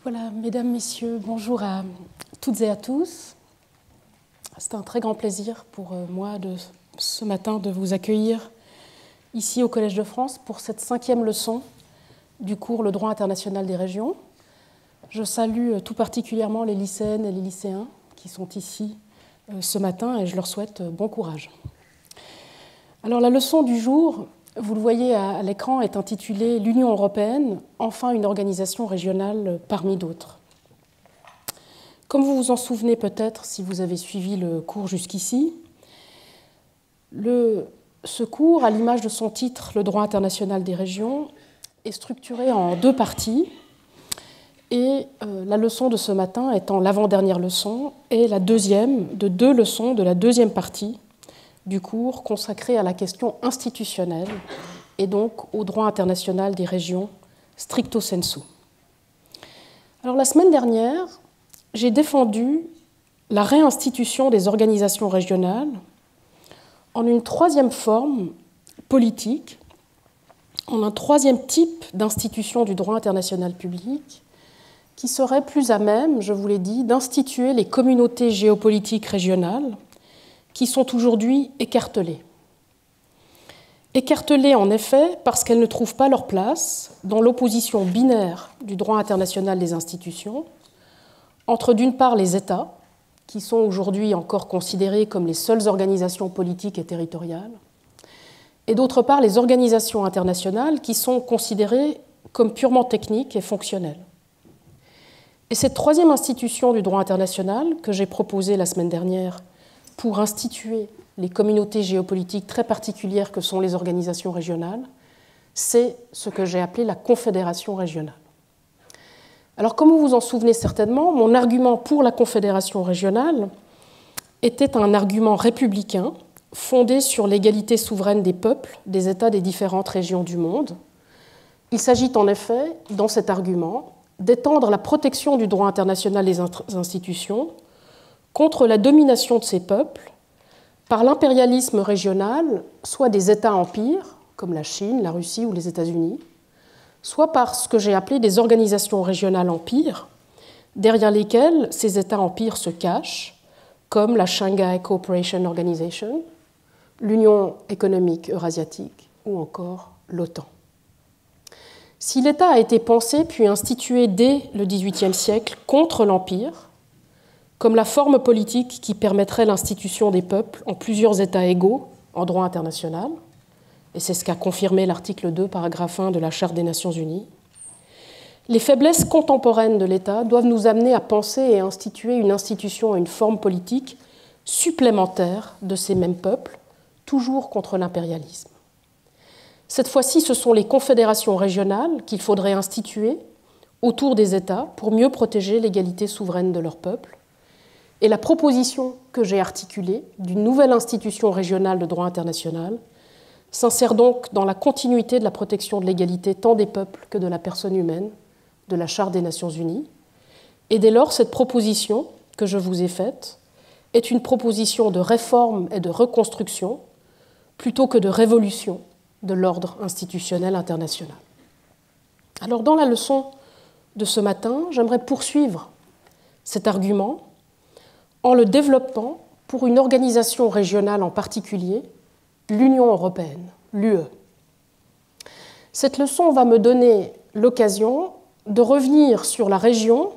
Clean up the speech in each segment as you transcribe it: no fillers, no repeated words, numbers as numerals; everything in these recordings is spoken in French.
Voilà, mesdames, messieurs, bonjour à toutes et à tous. C'est un très grand plaisir pour moi ce matin de vous accueillir ici au Collège de France pour cette 5e leçon du cours Le droit international des régions. Je salue tout particulièrement les lycéennes et les lycéens qui sont ici ce matin et je leur souhaite bon courage. Alors la leçon du jour, vous le voyez à l'écran, est intitulée « L'Union européenne, enfin une organisation régionale parmi d'autres ». Comme vous vous en souvenez peut-être si vous avez suivi le cours jusqu'ici, ce cours, à l'image de son titre « Le droit international des régions », est structuré en 2 parties et la leçon de ce matin étant l'avant-dernière leçon et la deuxième de 2 leçons de la deuxième partie du cours consacré à la question institutionnelle et donc au droit international des régions stricto sensu. Alors la semaine dernière, j'ai défendu la réinstitution des organisations régionales en une 3e forme politique, en un 3e type d'institution du droit international public qui serait plus à même, je vous l'ai dit, d'instituer les communautés géopolitiques régionales qui sont aujourd'hui écartelées. Écartelées en effet parce qu'elles ne trouvent pas leur place dans l'opposition binaire du droit international des institutions entre d'une part les États, qui sont aujourd'hui encore considérés comme les seules organisations politiques et territoriales, et d'autre part les organisations internationales qui sont considérées comme purement techniques et fonctionnelles. Et cette 3e institution du droit international que j'ai proposée la semaine dernière pour instituer les communautés géopolitiques très particulières que sont les organisations régionales, c'est ce que j'ai appelé la confédération régionale. Alors, comme vous vous en souvenez certainement, mon argument pour la confédération régionale était un argument républicain fondé sur l'égalité souveraine des peuples, des États des différentes régions du monde. Il s'agit en effet, dans cet argument, d'étendre la protection du droit international des institutions contre la domination de ces peuples par l'impérialisme régional, soit des États-empires, comme la Chine, la Russie ou les États-Unis, soit par ce que j'ai appelé des organisations régionales empires, derrière lesquelles ces États-empires se cachent, comme la Shanghai Cooperation Organization, l'Union économique eurasiatique ou encore l'OTAN. Si l'État a été pensé puis institué dès le XVIIIe siècle contre l'Empire, comme la forme politique qui permettrait l'institution des peuples en plusieurs États égaux en droit international, et c'est ce qu'a confirmé l'article 2, paragraphe 1 de la Charte des Nations Unies, les faiblesses contemporaines de l'État doivent nous amener à penser et instituer une institution et une forme politique supplémentaire de ces mêmes peuples, toujours contre l'impérialisme. Cette fois-ci, ce sont les confédérations régionales qu'il faudrait instituer autour des États pour mieux protéger l'égalité souveraine de leurs peuples. Et la proposition que j'ai articulée d'une nouvelle institution régionale de droit international s'insère donc dans la continuité de la protection de l'égalité tant des peuples que de la personne humaine, de la Charte des Nations Unies. Et dès lors, cette proposition que je vous ai faite est une proposition de réforme et de reconstruction plutôt que de révolution de l'ordre institutionnel international. Alors, dans la leçon de ce matin, j'aimerais poursuivre cet argument en le développant pour une organisation régionale en particulier, l'Union européenne, l'UE. Cette leçon va me donner l'occasion de revenir sur la région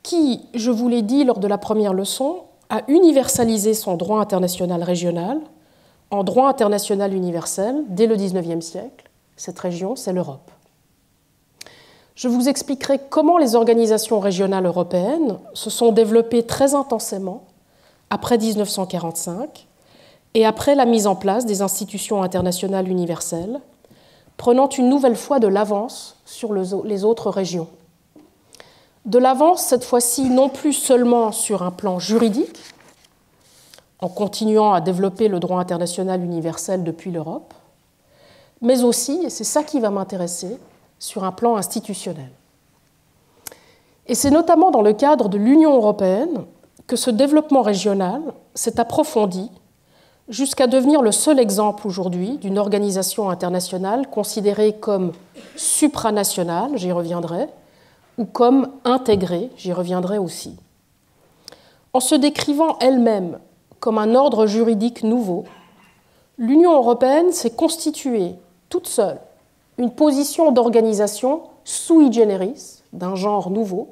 qui, je vous l'ai dit lors de la première leçon, a universalisé son droit international régional en droit international universel dès le XIXe siècle. Cette région, c'est l'Europe. Je vous expliquerai comment les organisations régionales européennes se sont développées très intensément après 1945 et après la mise en place des institutions internationales universelles, prenant une nouvelle fois de l'avance sur les autres régions. De l'avance, cette fois-ci, non plus seulement sur un plan juridique, en continuant à développer le droit international universel depuis l'Europe, mais aussi, et c'est ça qui va m'intéresser, sur un plan institutionnel. Et c'est notamment dans le cadre de l'Union européenne que ce développement régional s'est approfondi jusqu'à devenir le seul exemple aujourd'hui d'une organisation internationale considérée comme supranationale, j'y reviendrai, ou comme intégrée, j'y reviendrai aussi. En se décrivant elle-même comme un ordre juridique nouveau, l'Union européenne s'est constituée toute seule une position d'organisation sui generis, d'un genre nouveau,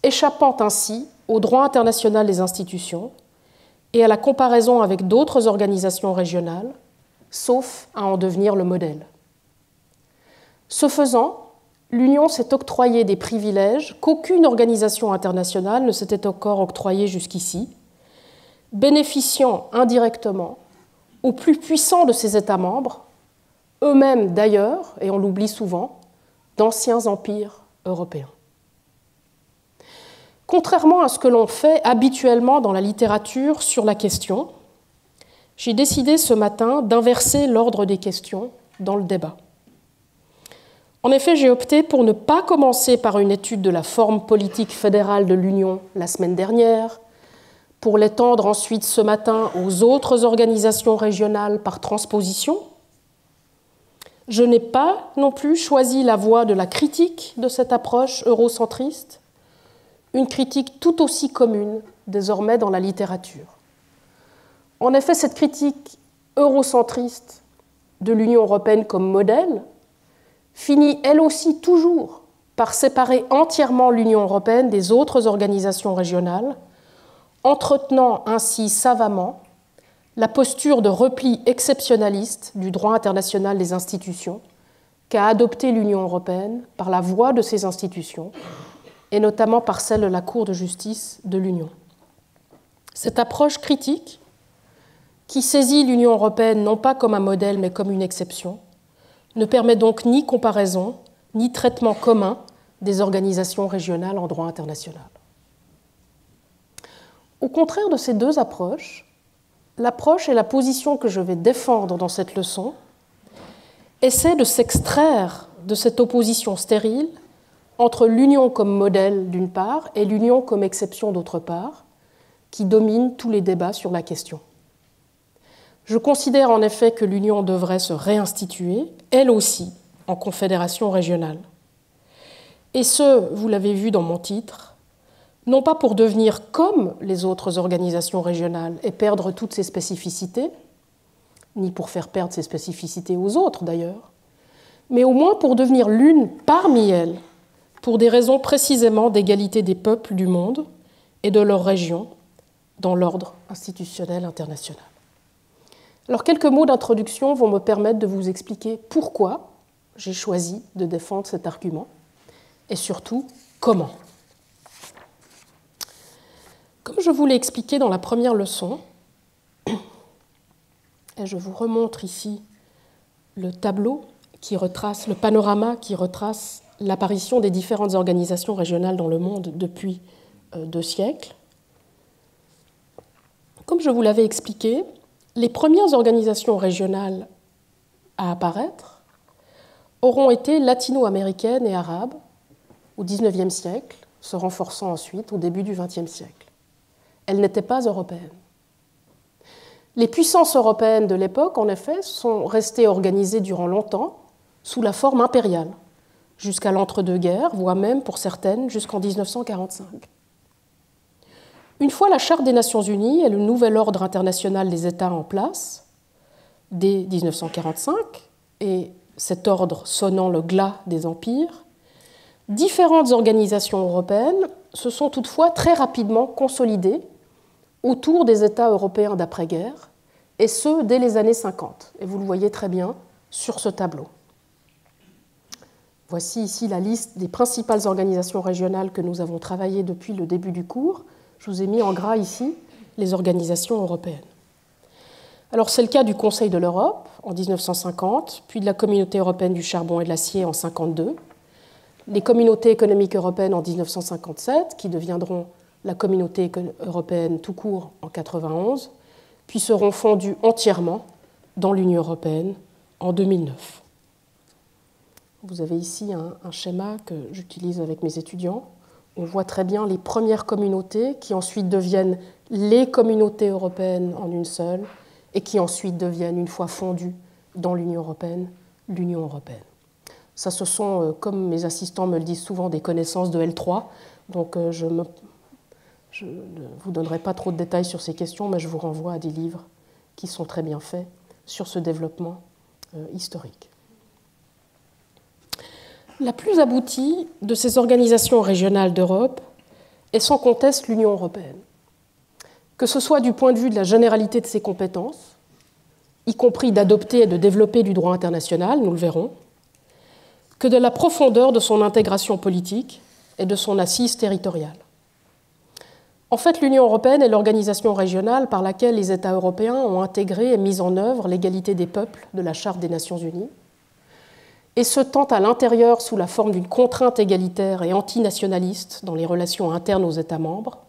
échappant ainsi au droit international des institutions et à la comparaison avec d'autres organisations régionales, sauf à en devenir le modèle. Ce faisant, l'Union s'est octroyé des privilèges qu'aucune organisation internationale ne s'était encore octroyé jusqu'ici, bénéficiant indirectement aux plus puissants de ses États membres, eux-mêmes d'ailleurs, et on l'oublie souvent, d'anciens empires européens. Contrairement à ce que l'on fait habituellement dans la littérature sur la question, j'ai décidé ce matin d'inverser l'ordre des questions dans le débat. En effet, j'ai opté pour ne pas commencer par une étude de la forme politique fédérale de l'Union la semaine dernière, pour l'étendre ensuite ce matin aux autres organisations régionales par transposition. Je n'ai pas non plus choisi la voie de la critique de cette approche eurocentriste, une critique tout aussi commune désormais dans la littérature. En effet, cette critique eurocentriste de l'Union européenne comme modèle finit elle aussi toujours par séparer entièrement l'Union européenne des autres organisations régionales, entretenant ainsi savamment la posture de repli exceptionnaliste du droit international des institutions qu'a adopté l'Union européenne par la voie de ses institutions, et notamment par celle de la Cour de justice de l'Union. Cette approche critique, qui saisit l'Union européenne non pas comme un modèle mais comme une exception, ne permet donc ni comparaison, ni traitement commun des organisations régionales en droit international. Au contraire de ces deux approches, l'approche et la position que je vais défendre dans cette leçon essaient de s'extraire de cette opposition stérile entre l'Union comme modèle d'une part et l'Union comme exception d'autre part, qui domine tous les débats sur la question. Je considère en effet que l'Union devrait se réinstituer, elle aussi, en confédération régionale. Et ce, vous l'avez vu dans mon titre, non pas pour devenir comme les autres organisations régionales et perdre toutes ses spécificités, ni pour faire perdre ses spécificités aux autres d'ailleurs, mais au moins pour devenir l'une parmi elles, pour des raisons précisément d'égalité des peuples du monde et de leurs régions dans l'ordre institutionnel international. Alors, quelques mots d'introduction vont me permettre de vous expliquer pourquoi j'ai choisi de défendre cet argument et surtout comment. Comme je vous l'ai expliqué dans la première leçon, et je vous remontre ici le tableau qui retrace, le panorama qui retrace l'apparition des différentes organisations régionales dans le monde depuis 2 siècles. Comme je vous l'avais expliqué, les premières organisations régionales à apparaître auront été latino-américaines et arabes au XIXe siècle, se renforçant ensuite au début du XXe siècle. Elles n'étaient pas européennes. Les puissances européennes de l'époque, en effet, sont restées organisées durant longtemps sous la forme impériale, jusqu'à l'entre-deux-guerres, voire même, pour certaines, jusqu'en 1945. Une fois la Charte des Nations Unies et le nouvel ordre international des États en place, dès 1945, et cet ordre sonnant le glas des empires, différentes organisations européennes se sont toutefois très rapidement consolidées autour des États européens d'après-guerre, et ce, dès les années 50. Et vous le voyez très bien sur ce tableau. Voici ici la liste des principales organisations régionales que nous avons travaillées depuis le début du cours. Je vous ai mis en gras ici les organisations européennes. Alors c'est le cas du Conseil de l'Europe en 1950, puis de la Communauté européenne du charbon et de l'acier en 1952, les communautés économiques européennes en 1957, qui deviendront la Communauté européenne tout court en 1991, puis seront fondues entièrement dans l'Union européenne en 2009. Vous avez ici un schéma que j'utilise avec mes étudiants. On voit très bien les premières communautés qui ensuite deviennent les communautés européennes en une seule et qui ensuite deviennent, une fois fondues dans l'Union européenne, l'Union européenne. Ça, ce sont, comme mes assistants me le disent souvent, des connaissances de L3. Donc, je ne vous donnerai pas trop de détails sur ces questions, mais je vous renvoie à des livres qui sont très bien faits sur ce développement historique. La plus aboutie de ces organisations régionales d'Europe est sans conteste l'Union européenne. Que ce soit du point de vue de la généralité de ses compétences, y compris d'adopter et de développer du droit international, nous le verrons, que de la profondeur de son intégration politique et de son assise territoriale. En fait, l'Union européenne est l'organisation régionale par laquelle les États européens ont intégré et mis en œuvre l'égalité des peuples de la Charte des Nations unies, et ce tant à l'intérieur sous la forme d'une contrainte égalitaire et antinationaliste dans les relations internes aux États membres,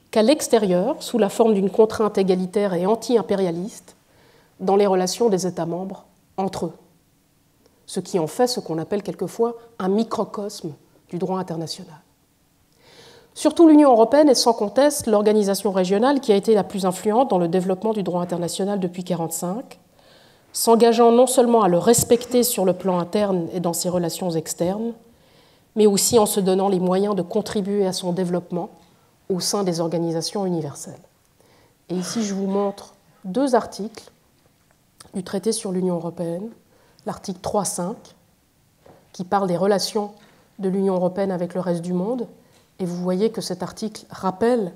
qu'à l'extérieur sous la forme d'une contrainte égalitaire et anti-impérialiste dans les relations des États membres entre eux, ce qui en fait ce qu'on appelle quelquefois un microcosme du droit international. Surtout, l'Union européenne est sans conteste l'organisation régionale qui a été la plus influente dans le développement du droit international depuis 1945, s'engageant non seulement à le respecter sur le plan interne et dans ses relations externes, mais aussi en se donnant les moyens de contribuer à son développement au sein des organisations universelles. Et ici, je vous montre deux articles du traité sur l'Union européenne, l'article 3.5, qui parle des relations de l'Union européenne avec le reste du monde, et vous voyez que cet article rappelle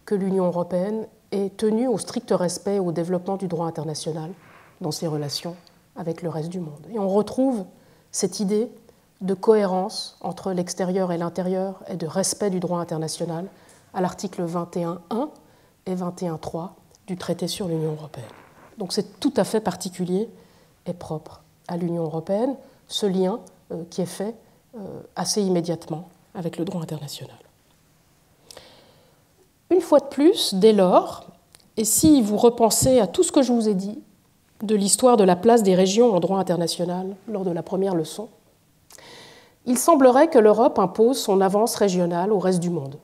que l'Union européenne est tenue au strict respect et au développement du droit international dans ses relations avec le reste du monde. Et on retrouve cette idée de cohérence entre l'extérieur et l'intérieur et de respect du droit international à l'article 21.1 et 21.3 du traité sur l'Union européenne. Donc c'est tout à fait particulier et propre à l'Union européenne, ce lien qui est fait assez immédiatement avec le droit international. Une fois de plus, dès lors, et si vous repensez à tout ce que je vous ai dit de l'histoire de la place des régions en droit international lors de la première leçon, il semblerait que l'Europe impose son avance régionale au reste du monde.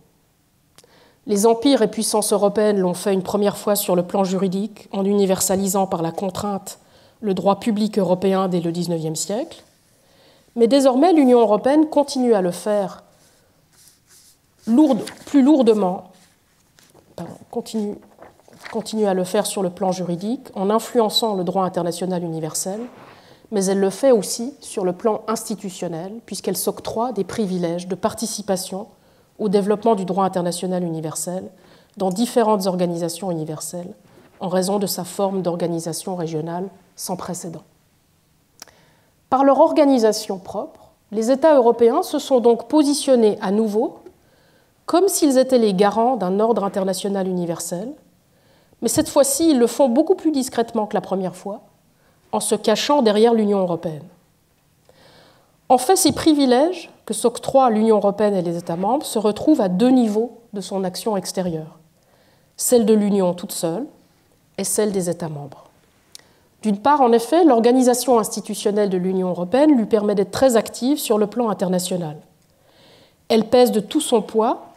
Les empires et puissances européennes l'ont fait une première fois sur le plan juridique en universalisant par la contrainte le droit public européen dès le XIXe siècle, mais désormais l'Union européenne continue à le faire plus lourdement, continue à le faire sur le plan juridique en influençant le droit international universel, mais elle le fait aussi sur le plan institutionnel, puisqu'elle s'octroie des privilèges de participation au développement du droit international universel dans différentes organisations universelles, en raison de sa forme d'organisation régionale sans précédent. Par leur organisation propre, les États européens se sont donc positionnés à nouveau comme s'ils étaient les garants d'un ordre international universel, mais cette fois-ci, ils le font beaucoup plus discrètement que la première fois, en se cachant derrière l'Union européenne. En fait, ces privilèges que s'octroient l'Union européenne et les États membres se retrouvent à deux niveaux de son action extérieure, celle de l'Union toute seule et celle des États membres. D'une part, en effet, l'organisation institutionnelle de l'Union européenne lui permet d'être très active sur le plan international. Elle pèse de tout son poids,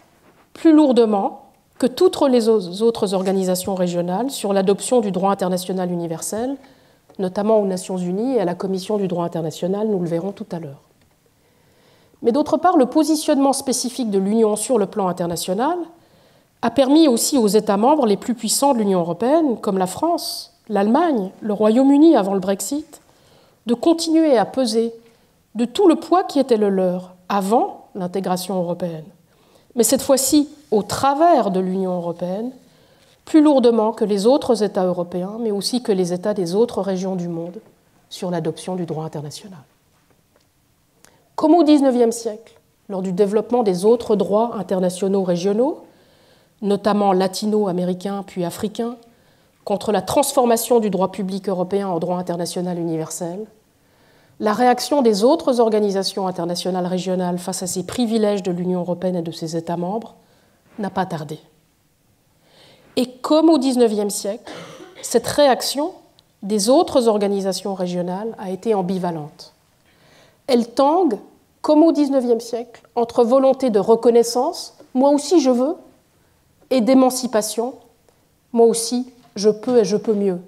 plus lourdement que toutes les autres organisations régionales sur l'adoption du droit international universel, notamment aux Nations Unies et à la Commission du droit international, nous le verrons tout à l'heure. Mais d'autre part, le positionnement spécifique de l'Union sur le plan international a permis aussi aux États membres les plus puissants de l'Union européenne, comme la France, l'Allemagne, le Royaume-Uni avant le Brexit, de continuer à peser de tout le poids qui était le leur avant l'intégration européenne, mais cette fois-ci au travers de l'Union européenne, plus lourdement que les autres États européens, mais aussi que les États des autres régions du monde sur l'adoption du droit international. Comme au XIXe siècle, lors du développement des autres droits internationaux régionaux, notamment latino-américains puis africains, contre la transformation du droit public européen en droit international universel, la réaction des autres organisations internationales régionales face à ces privilèges de l'Union européenne et de ses États membres n'a pas tardé. Et comme au XIXe siècle, cette réaction des autres organisations régionales a été ambivalente. Elle tangue, comme au XIXe siècle, entre volonté de reconnaissance, moi aussi je veux, et d'émancipation, moi aussi je peux et je peux mieux.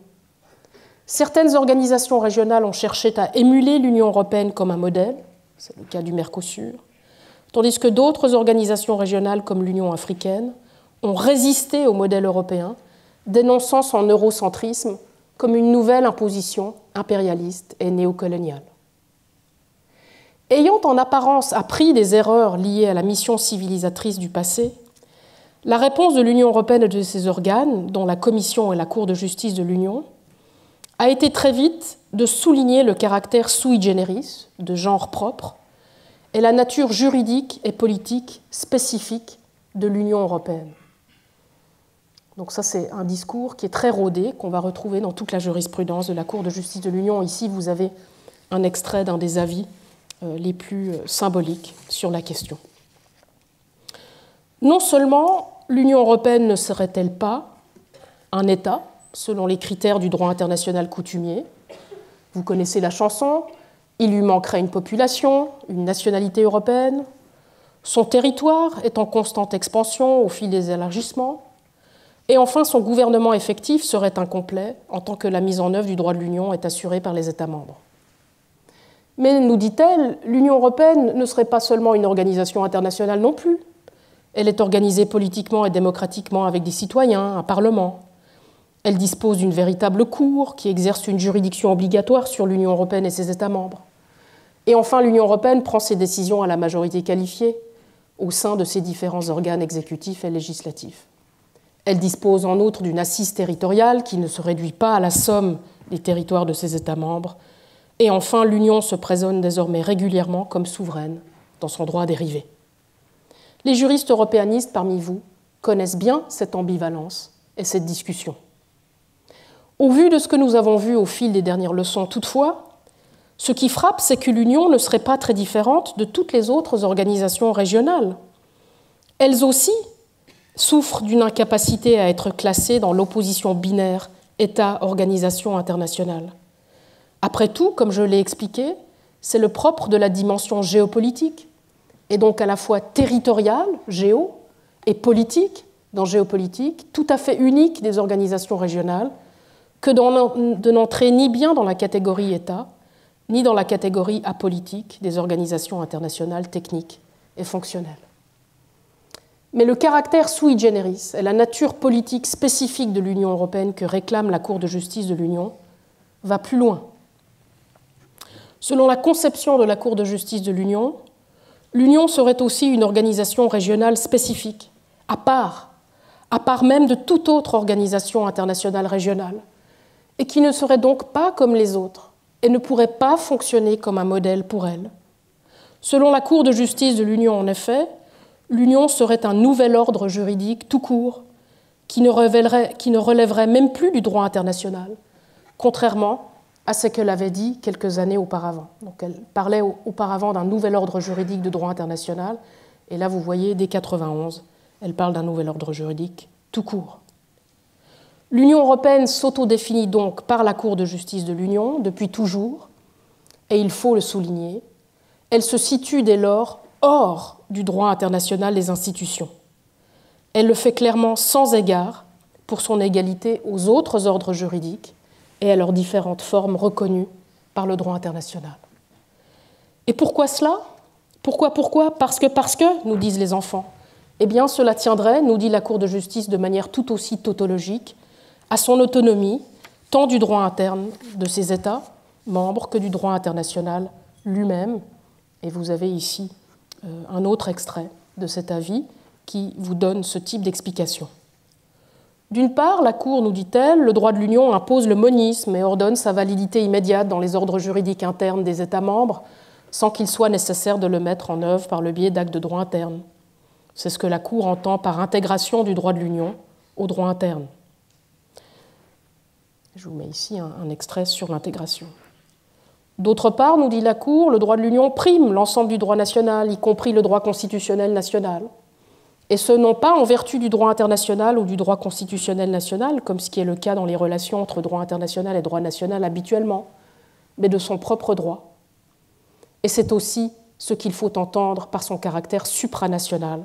Certaines organisations régionales ont cherché à émuler l'Union européenne comme un modèle, c'est le cas du Mercosur, tandis que d'autres organisations régionales comme l'Union africaine ont résisté au modèle européen, dénonçant son eurocentrisme comme une nouvelle imposition impérialiste et néocoloniale. Ayant en apparence appris des erreurs liées à la mission civilisatrice du passé, la réponse de l'Union européenne et de ses organes, dont la Commission et la Cour de justice de l'Union, a été très vite de souligner le caractère sui generis, de genre propre, et la nature juridique et politique spécifique de l'Union européenne. Donc ça, c'est un discours qui est très rodé, qu'on va retrouver dans toute la jurisprudence de la Cour de justice de l'Union. Ici, vous avez un extrait d'un des avis les plus symboliques sur la question. Non seulement l'Union européenne ne serait-elle pas un État, selon les critères du droit international coutumier. Vous connaissez la chanson, il lui manquerait une population, une nationalité européenne, son territoire est en constante expansion au fil des élargissements, et enfin son gouvernement effectif serait incomplet en tant que la mise en œuvre du droit de l'Union est assurée par les États membres. Mais, nous dit-elle, l'Union européenne ne serait pas seulement une organisation internationale non plus. Elle est organisée politiquement et démocratiquement avec des citoyens, un parlement. Elle dispose d'une véritable cour qui exerce une juridiction obligatoire sur l'Union européenne et ses États membres. Et enfin, l'Union européenne prend ses décisions à la majorité qualifiée au sein de ses différents organes exécutifs et législatifs. Elle dispose en outre d'une assise territoriale qui ne se réduit pas à la somme des territoires de ses États membres. Et enfin, l'Union se présente désormais régulièrement comme souveraine dans son droit dérivé. Les juristes européanistes parmi vous connaissent bien cette ambivalence et cette discussion. Au vu de ce que nous avons vu au fil des dernières leçons, toutefois, ce qui frappe, c'est que l'Union ne serait pas très différente de toutes les autres organisations régionales. Elles aussi souffrent d'une incapacité à être classées dans l'opposition binaire État-organisation internationale. Après tout, comme je l'ai expliqué, c'est le propre de la dimension géopolitique, et donc à la fois territoriale, géo, et politique, dans géopolitique, tout à fait unique des organisations régionales, que de n'entrer ni bien dans la catégorie État, ni dans la catégorie apolitique des organisations internationales techniques et fonctionnelles. Mais le caractère sui generis et la nature politique spécifique de l'Union européenne que réclame la Cour de justice de l'Union va plus loin. Selon la conception de la Cour de justice de l'Union, l'Union serait aussi une organisation régionale spécifique, à part même de toute autre organisation internationale régionale, et qui ne serait donc pas comme les autres, et ne pourrait pas fonctionner comme un modèle pour elle. Selon la Cour de justice de l'Union, en effet, l'Union serait un nouvel ordre juridique tout court, qui ne relèverait même plus du droit international, contrairement à ce qu'elle avait dit quelques années auparavant. Donc elle parlait auparavant d'un nouvel ordre juridique de droit international, et là vous voyez, dès 1991, elle parle d'un nouvel ordre juridique tout court. L'Union européenne s'autodéfinit donc par la Cour de justice de l'Union depuis toujours, et il faut le souligner, elle se situe dès lors hors du droit international des institutions. Elle le fait clairement sans égard pour son égalité aux autres ordres juridiques et à leurs différentes formes reconnues par le droit international. Et pourquoi cela ? Pourquoi ? Parce que, nous disent les enfants. Eh bien, cela tiendrait, nous dit la Cour de justice de manière tout aussi tautologique, à son autonomie, tant du droit interne de ses États membres que du droit international lui-même. Et vous avez ici un autre extrait de cet avis qui vous donne ce type d'explication. D'une part, la Cour, nous dit-elle, le droit de l'Union impose le monisme et ordonne sa validité immédiate dans les ordres juridiques internes des États membres, sans qu'il soit nécessaire de le mettre en œuvre par le biais d'actes de droit interne. C'est ce que la Cour entend par intégration du droit de l'Union au droit interne. Je vous mets ici un extrait sur l'intégration. D'autre part, nous dit la Cour, le droit de l'Union prime l'ensemble du droit national, y compris le droit constitutionnel national. Et ce non pas en vertu du droit international ou du droit constitutionnel national, comme ce qui est le cas dans les relations entre droit international et droit national habituellement, mais de son propre droit. Et c'est aussi ce qu'il faut entendre par son caractère supranational,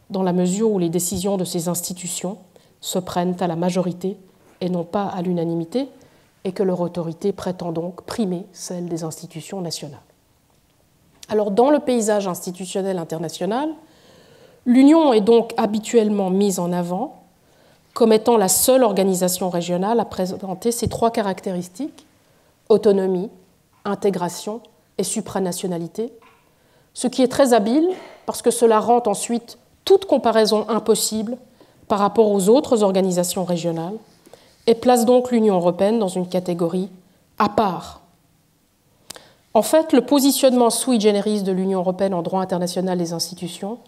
dans la mesure où les décisions de ces institutions se prennent à la majorité et non pas à l'unanimité, et que leur autorité prétend donc primer celle des institutions nationales. Alors, dans le paysage institutionnel international, l'Union est donc habituellement mise en avant comme étant la seule organisation régionale à présenter ces trois caractéristiques, autonomie, intégration et supranationalité, ce qui est très habile parce que cela rend ensuite toute comparaison impossible par rapport aux autres organisations régionales et place donc l'Union européenne dans une catégorie à part. En fait, le positionnement sui generis de l'Union européenne en droit international des institutions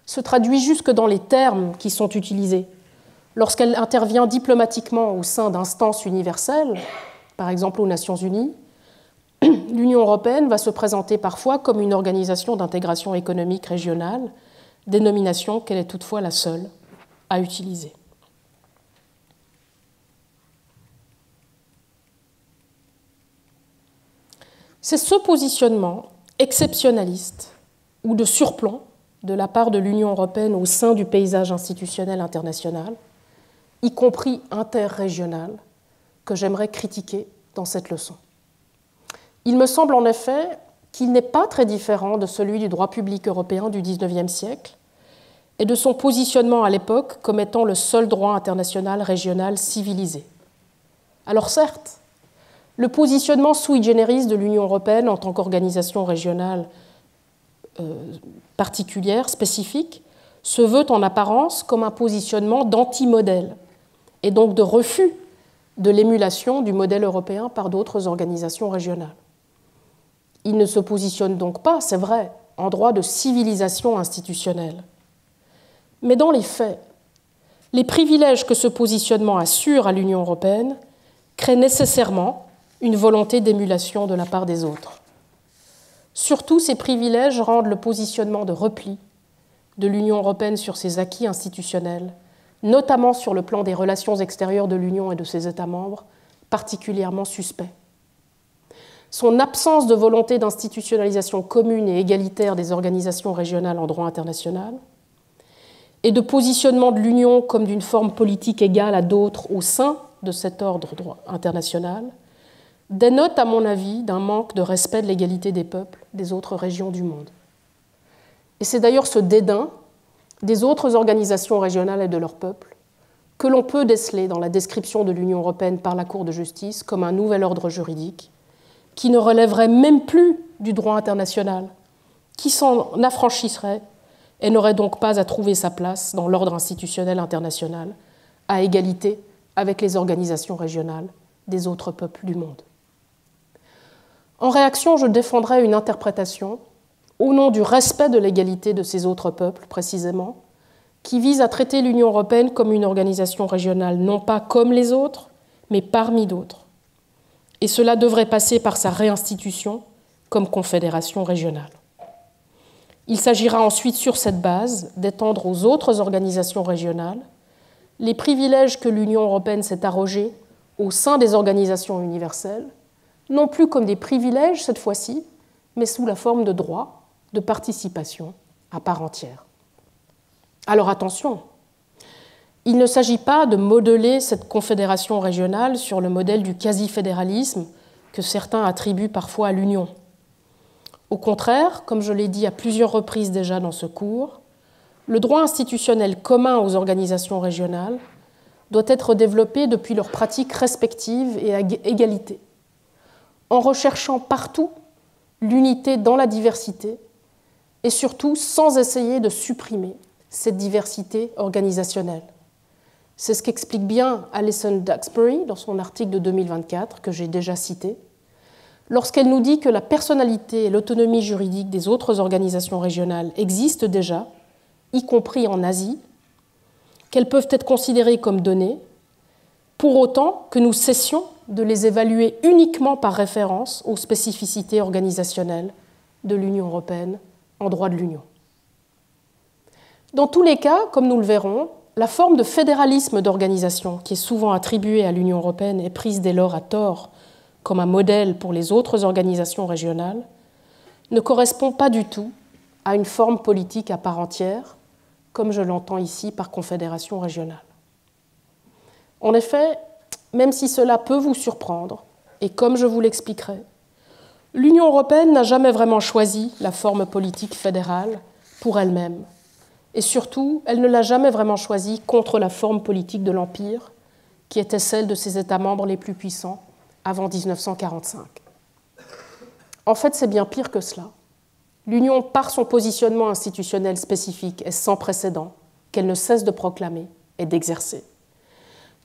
se traduit jusque dans les termes qui sont utilisés. Lorsqu'elle intervient diplomatiquement au sein d'instances universelles, par exemple aux Nations unies, l'Union européenne va se présenter parfois comme une organisation d'intégration économique régionale, dénomination qu'elle est toutefois la seule à utiliser. C'est ce positionnement exceptionnaliste ou de surplomb de la part de l'Union européenne au sein du paysage institutionnel international, y compris interrégional, que j'aimerais critiquer dans cette leçon. Il me semble en effet qu'il n'est pas très différent de celui du droit public européen du XIXe siècle et de son positionnement à l'époque comme étant le seul droit international régional civilisé. Alors certes, le positionnement sui generis de l'Union européenne en tant qu'organisation régionale particulière, spécifique, se veut en apparence comme un positionnement d'anti-modèle et donc de refus de l'émulation du modèle européen par d'autres organisations régionales. Il ne se positionne donc pas, c'est vrai, en droit de civilisation institutionnelle. Mais dans les faits, les privilèges que ce positionnement assure à l'Union européenne créent nécessairement une volonté d'émulation de la part des autres. Surtout, ces privilèges rendent le positionnement de repli de l'Union européenne sur ses acquis institutionnels, notamment sur le plan des relations extérieures de l'Union et de ses États membres, particulièrement suspect. Son absence de volonté d'institutionnalisation commune et égalitaire des organisations régionales en droit international et de positionnement de l'Union comme d'une forme politique égale à d'autres au sein de cet ordre international dénote, à mon avis, d'un manque de respect de l'égalité des peuples des autres régions du monde. Et c'est d'ailleurs ce dédain des autres organisations régionales et de leurs peuples que l'on peut déceler dans la description de l'Union européenne par la Cour de justice comme un nouvel ordre juridique qui ne relèverait même plus du droit international, qui s'en affranchirait et n'aurait donc pas à trouver sa place dans l'ordre institutionnel international, à égalité avec les organisations régionales des autres peuples du monde. En réaction, je défendrai une interprétation, au nom du respect de l'égalité de ces autres peuples précisément, qui vise à traiter l'Union européenne comme une organisation régionale, non pas comme les autres, mais parmi d'autres. Et cela devrait passer par sa réinstitution comme confédération régionale. Il s'agira ensuite, sur cette base, d'étendre aux autres organisations régionales les privilèges que l'Union européenne s'est arrogés au sein des organisations universelles, non plus comme des privilèges cette fois-ci, mais sous la forme de droits de participation à part entière. Alors attention, il ne s'agit pas de modeler cette confédération régionale sur le modèle du quasi-fédéralisme que certains attribuent parfois à l'Union. Au contraire, comme je l'ai dit à plusieurs reprises déjà dans ce cours, le droit institutionnel commun aux organisations régionales doit être développé depuis leurs pratiques respectives et à égalité, en recherchant partout l'unité dans la diversité et surtout sans essayer de supprimer cette diversité organisationnelle. C'est ce qu'explique bien Alison Duxbury dans son article de 2024 que j'ai déjà cité, lorsqu'elle nous dit que la personnalité et l'autonomie juridique des autres organisations régionales existent déjà, y compris en Asie, qu'elles peuvent être considérées comme données, pour autant que nous cessions de les évaluer uniquement par référence aux spécificités organisationnelles de l'Union européenne en droit de l'Union. Dans tous les cas, comme nous le verrons, la forme de fédéralisme d'organisation qui est souvent attribuée à l'Union européenne est prise dès lors à tort comme un modèle pour les autres organisations régionales, ne correspond pas du tout à une forme politique à part entière, comme je l'entends ici par confédération régionale. En effet, même si cela peut vous surprendre, et comme je vous l'expliquerai, l'Union européenne n'a jamais vraiment choisi la forme politique fédérale pour elle-même. Et surtout, elle ne l'a jamais vraiment choisie contre la forme politique de l'Empire, qui était celle de ses États membres les plus puissants avant 1945. En fait, c'est bien pire que cela. L'Union, par son positionnement institutionnel spécifique, est sans précédent, qu'elle ne cesse de proclamer et d'exercer.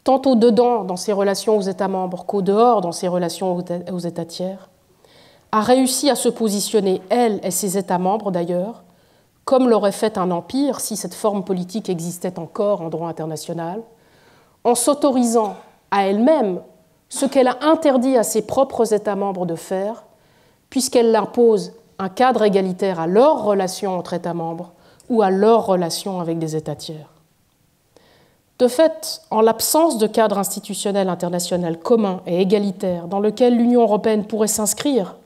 Tant au dedans dans ses relations aux États membres qu'au dehors dans ses relations aux États tiers, a réussi à se positionner, elle et ses États membres d'ailleurs, comme l'aurait fait un empire si cette forme politique existait encore en droit international, en s'autorisant à elle-même ce qu'elle a interdit à ses propres États membres de faire, puisqu'elle impose un cadre égalitaire à leurs relations entre États membres ou à leurs relations avec des États tiers. De fait, en l'absence de cadre institutionnel international commun et égalitaire dans lequel l'Union européenne pourrait s'inscrire,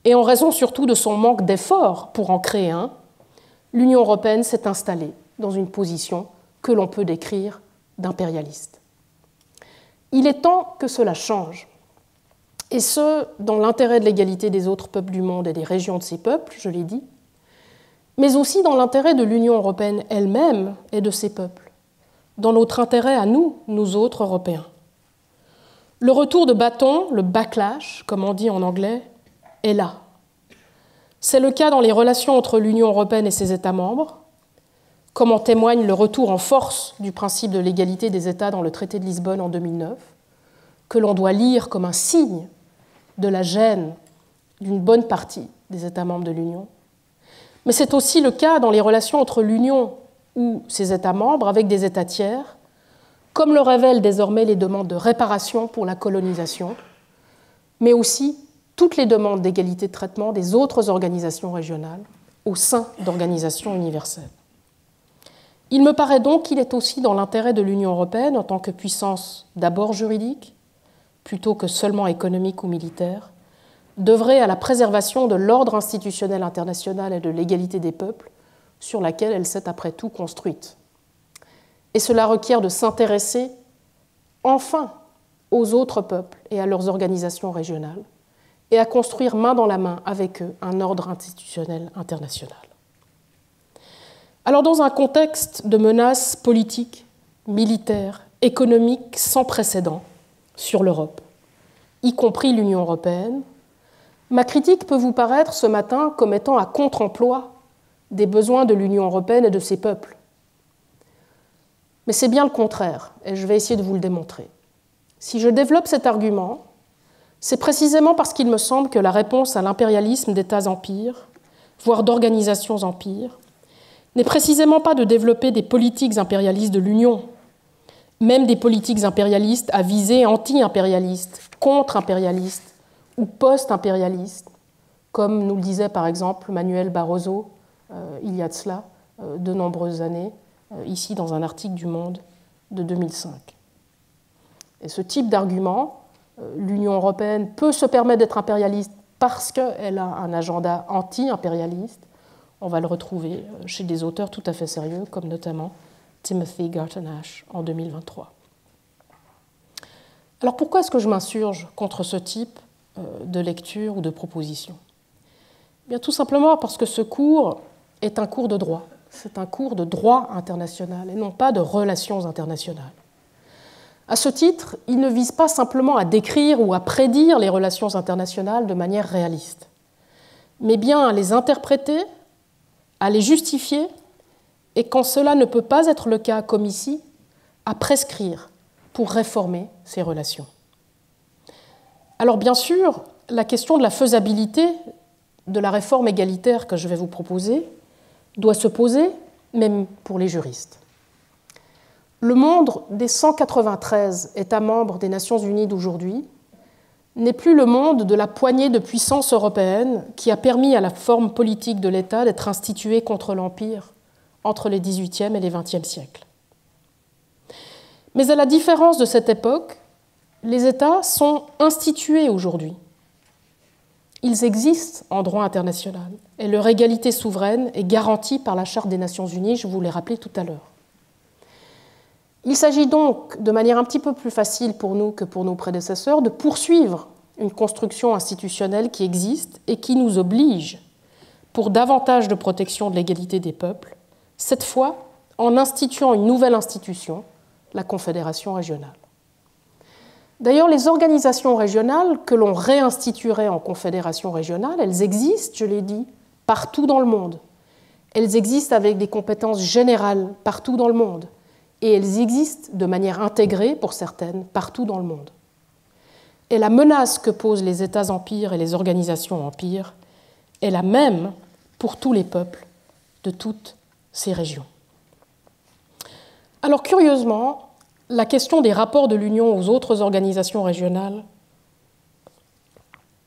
et en raison surtout de son manque d'efforts pour en créer un, l'Union européenne s'est installée dans une position que l'on peut décrire d'impérialiste. Il est temps que cela change, et ce, dans l'intérêt de l'égalité des autres peuples du monde et des régions de ces peuples, je l'ai dit, mais aussi dans l'intérêt de l'Union européenne elle-même et de ses peuples, dans notre intérêt à nous, nous autres Européens. Le retour de bâton, le backlash, comme on dit en anglais, est là. C'est le cas dans les relations entre l'Union européenne et ses États membres, comme en témoigne le retour en force du principe de l'égalité des États dans le traité de Lisbonne en 2009, que l'on doit lire comme un signe de la gêne d'une bonne partie des États membres de l'Union. Mais c'est aussi le cas dans les relations entre l'Union ou ses États membres avec des États tiers, comme le révèlent désormais les demandes de réparation pour la colonisation, mais aussi toutes les demandes d'égalité de traitement des autres organisations régionales au sein d'organisations universelles. Il me paraît donc qu'il est aussi dans l'intérêt de l'Union européenne, en tant que puissance d'abord juridique, plutôt que seulement économique ou militaire, d'œuvrer à la préservation de l'ordre institutionnel international et de l'égalité des peuples sur laquelle elle s'est après tout construite. Et cela requiert de s'intéresser enfin aux autres peuples et à leurs organisations régionales, et à construire main dans la main avec eux un ordre institutionnel international. Alors, dans un contexte de menaces politiques, militaires, économiques sans précédent sur l'Europe, y compris l'Union européenne, ma critique peut vous paraître ce matin comme étant à contre-emploi des besoins de l'Union européenne et de ses peuples. Mais c'est bien le contraire, et je vais essayer de vous le démontrer. Si je développe cet argument, c'est précisément parce qu'il me semble que la réponse à l'impérialisme d'États-empires, voire d'organisations empires, n'est précisément pas de développer des politiques impérialistes de l'Union, même des politiques impérialistes à visée anti-impérialiste, contre-impérialiste ou post-impérialiste, comme nous le disait par exemple Manuel Barroso il y a de cela de nombreuses années, ici dans un article du Monde de 2005. Et ce type d'argument, l'Union européenne peut se permettre d'être impérialiste parce qu'elle a un agenda anti-impérialiste. On va le retrouver chez des auteurs tout à fait sérieux, comme notamment Timothy Garton Ash en 2023. Alors pourquoi est-ce que je m'insurge contre ce type de lecture ou de proposition ? Bien, tout simplement parce que ce cours est un cours de droit. C'est un cours de droit international et non pas de relations internationales. À ce titre, il ne vise pas simplement à décrire ou à prédire les relations internationales de manière réaliste, mais bien à les interpréter, à les justifier, et quand cela ne peut pas être le cas, comme ici, à prescrire pour réformer ces relations. Alors bien sûr, la question de la faisabilité de la réforme égalitaire que je vais vous proposer doit se poser, même pour les juristes. Le monde des 193 États membres des Nations Unies d'aujourd'hui n'est plus le monde de la poignée de puissances européennes qui a permis à la forme politique de l'État d'être instituée contre l'Empire entre les XVIIIe et les XXe siècles. Mais à la différence de cette époque, les États sont institués aujourd'hui. Ils existent en droit international et leur égalité souveraine est garantie par la Charte des Nations Unies, je vous l'ai rappelé tout à l'heure. Il s'agit donc, de manière un petit peu plus facile pour nous que pour nos prédécesseurs, de poursuivre une construction institutionnelle qui existe et qui nous oblige, pour davantage de protection de l'égalité des peuples, cette fois en instituant une nouvelle institution, la Confédération régionale. D'ailleurs, les organisations régionales que l'on réinstituerait en confédération régionale, elles existent, je l'ai dit, partout dans le monde. Elles existent avec des compétences générales partout dans le monde. Et elles existent de manière intégrée, pour certaines, partout dans le monde. Et la menace que posent les États-empires et les organisations empires est la même pour tous les peuples de toutes ces régions. Alors, curieusement, la question des rapports de l'Union aux autres organisations régionales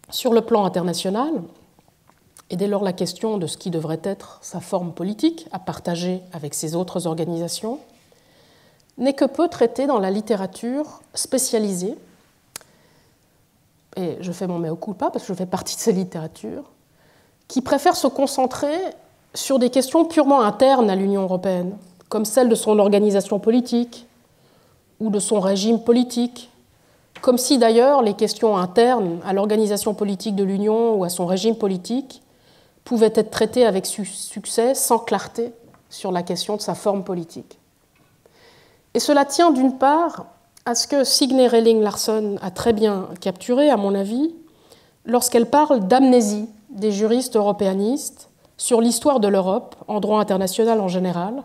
sur le plan international, et dès lors la question de ce qui devrait être sa forme politique à partager avec ces autres organisations, n'est que peu traitée dans la littérature spécialisée, et je fais mon mea culpa parce que je fais partie de ces littératures, qui préfèrent se concentrer sur des questions purement internes à l'Union européenne, comme celle de son organisation politique ou de son régime politique, comme si d'ailleurs les questions internes à l'organisation politique de l'Union ou à son régime politique pouvaient être traitées avec succès sans clarté sur la question de sa forme politique. Et cela tient d'une part à ce que Signe Relling-Larsson a très bien capturé, à mon avis, lorsqu'elle parle d'amnésie des juristes européanistes sur l'histoire de l'Europe, en droit international en général,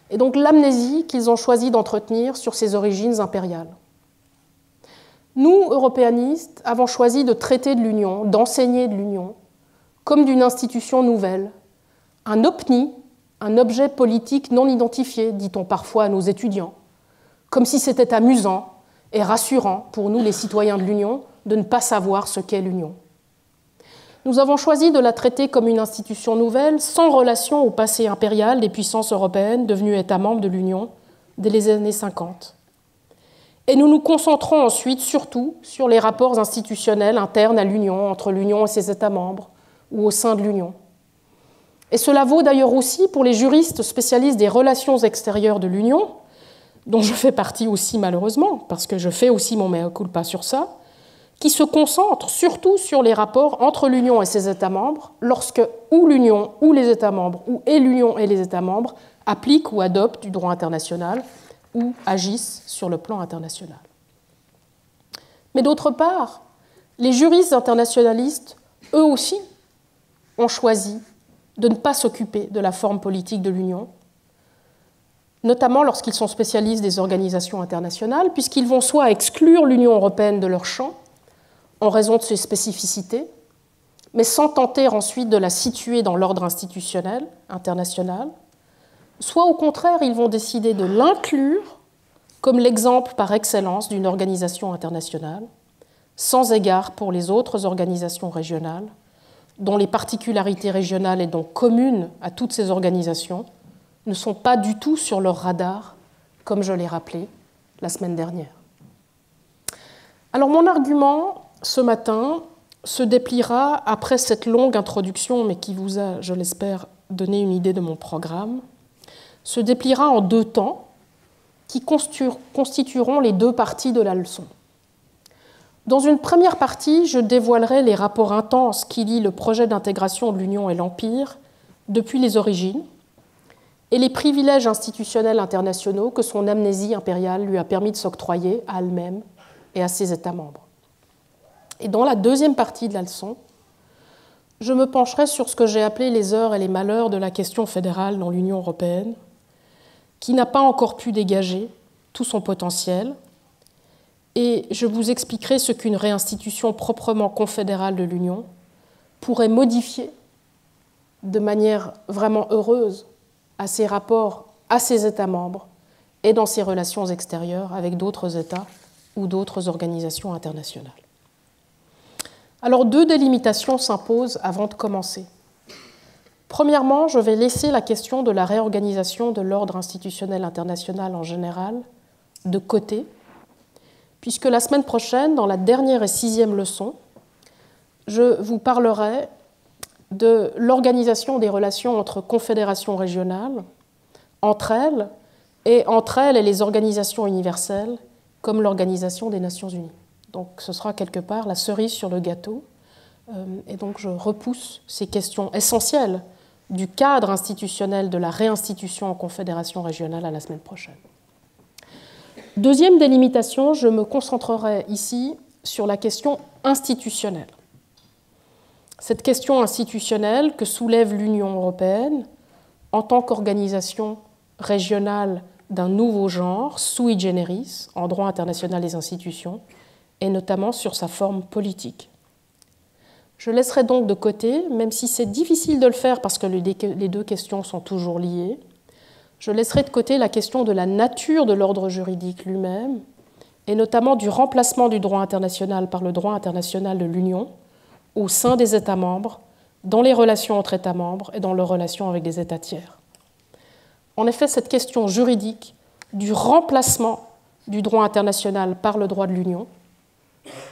et donc l'amnésie qu'ils ont choisi d'entretenir sur ses origines impériales. Nous, européanistes, avons choisi de traiter de l'Union, d'enseigner de l'Union, comme d'une institution nouvelle, un OPNI, un objet politique non identifié, dit-on parfois à nos étudiants, comme si c'était amusant et rassurant pour nous, les citoyens de l'Union, de ne pas savoir ce qu'est l'Union. Nous avons choisi de la traiter comme une institution nouvelle, sans relation au passé impérial des puissances européennes devenues États membres de l'Union dès les années 50. Et nous nous concentrons ensuite surtout sur les rapports institutionnels internes à l'Union, entre l'Union et ses États membres, ou au sein de l'Union. Et cela vaut d'ailleurs aussi pour les juristes spécialistes des relations extérieures de l'Union, dont je fais partie aussi malheureusement, parce que je fais aussi mon mea culpa sur ça, qui se concentrent surtout sur les rapports entre l'Union et ses États membres, lorsque ou l'Union ou les États membres, ou et l'Union et les États membres appliquent ou adoptent du droit international ou agissent sur le plan international. Mais d'autre part, les juristes internationalistes, eux aussi, ont choisi de ne pas s'occuper de la forme politique de l'Union, notamment lorsqu'ils sont spécialistes des organisations internationales, puisqu'ils vont soit exclure l'Union européenne de leur champ, en raison de ses spécificités, mais sans tenter ensuite de la situer dans l'ordre institutionnel international, soit au contraire, ils vont décider de l'inclure comme l'exemple par excellence d'une organisation internationale, sans égard pour les autres organisations régionales, dont les particularités régionales et donc communes à toutes ces organisations ne sont pas du tout sur leur radar, comme je l'ai rappelé la semaine dernière. Alors mon argument, ce matin, se dépliera après cette longue introduction, mais qui vous a, je l'espère, donné une idée de mon programme, se dépliera en deux temps qui constitueront les deux parties de la leçon. Dans une première partie, je dévoilerai les rapports intenses qui lient le projet d'intégration de l'Union et l'Empire depuis les origines et les privilèges institutionnels internationaux que son amnésie impériale lui a permis de s'octroyer à elle-même et à ses États membres. Et dans la deuxième partie de la leçon, je me pencherai sur ce que j'ai appelé les heures et les malheurs de la question fédérale dans l'Union européenne, qui n'a pas encore pu dégager tout son potentiel, et je vous expliquerai ce qu'une réinstitution proprement confédérale de l'Union pourrait modifier de manière vraiment heureuse à ses rapports à ses États membres et dans ses relations extérieures avec d'autres États ou d'autres organisations internationales. Alors, deux délimitations s'imposent avant de commencer. Premièrement, je vais laisser la question de la réorganisation de l'ordre institutionnel international en général de côté, puisque la semaine prochaine, dans la dernière et sixième leçon, je vous parlerai de l'organisation des relations entre confédérations régionales, entre elles, et entre elles et les organisations universelles, comme l'Organisation des Nations Unies. Donc ce sera quelque part la cerise sur le gâteau. Et donc je repousse ces questions essentielles du cadre institutionnel de la réinstitution en confédération régionale à la semaine prochaine. Deuxième délimitation, je me concentrerai ici sur la question institutionnelle. Cette question institutionnelle que soulève l'Union européenne en tant qu'organisation régionale d'un nouveau genre, sui generis, en droit international des institutions, et notamment sur sa forme politique. Je laisserai donc de côté, même si c'est difficile de le faire parce que les deux questions sont toujours liées, je laisserai de côté la question de la nature de l'ordre juridique lui-même, et notamment du remplacement du droit international par le droit international de l'Union au sein des États membres, dans les relations entre États membres et dans leurs relations avec des États tiers. En effet, cette question juridique du remplacement du droit international par le droit de l'Union,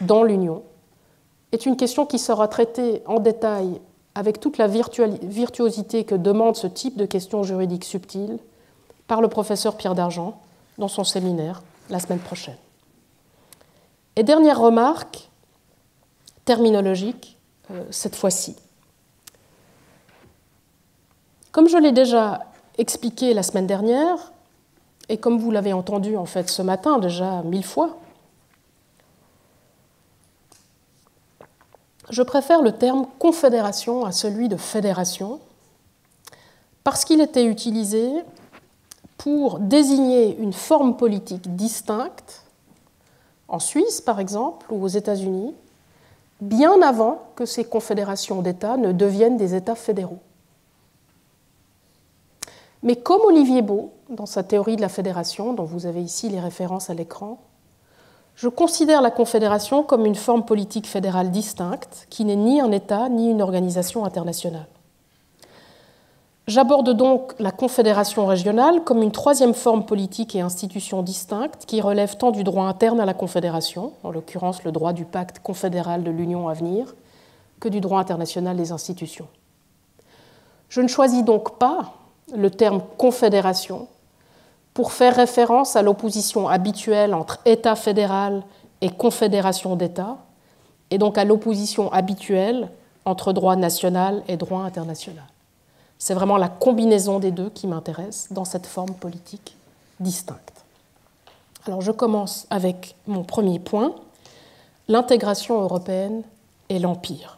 dans l'Union, est une question qui sera traitée en détail avec toute la virtuosité que demande ce type de questions juridiques subtiles par le professeur Pierre Dargent dans son séminaire la semaine prochaine. Et dernière remarque terminologique, cette fois-ci. Comme je l'ai déjà expliqué la semaine dernière, et comme vous l'avez entendu en fait ce matin déjà 1000 fois, je préfère le terme confédération à celui de fédération parce qu'il était utilisé pour désigner une forme politique distincte, en Suisse par exemple ou aux États-Unis, bien avant que ces confédérations d'États ne deviennent des États fédéraux. Mais comme Olivier Beau, dans sa théorie de la fédération, dont vous avez ici les références à l'écran, je considère la confédération comme une forme politique fédérale distincte, qui n'est ni un État ni une organisation internationale. J'aborde donc la confédération régionale comme une troisième forme politique et institution distincte qui relève tant du droit interne à la confédération, en l'occurrence le droit du pacte confédéral de l'Union à venir, que du droit international des institutions. Je ne choisis donc pas le terme confédération pour faire référence à l'opposition habituelle entre État fédéral et confédération d'États, et donc à l'opposition habituelle entre droit national et droit international. C'est vraiment la combinaison des deux qui m'intéresse dans cette forme politique distincte. Alors je commence avec mon premier point, l'intégration européenne et l'Empire.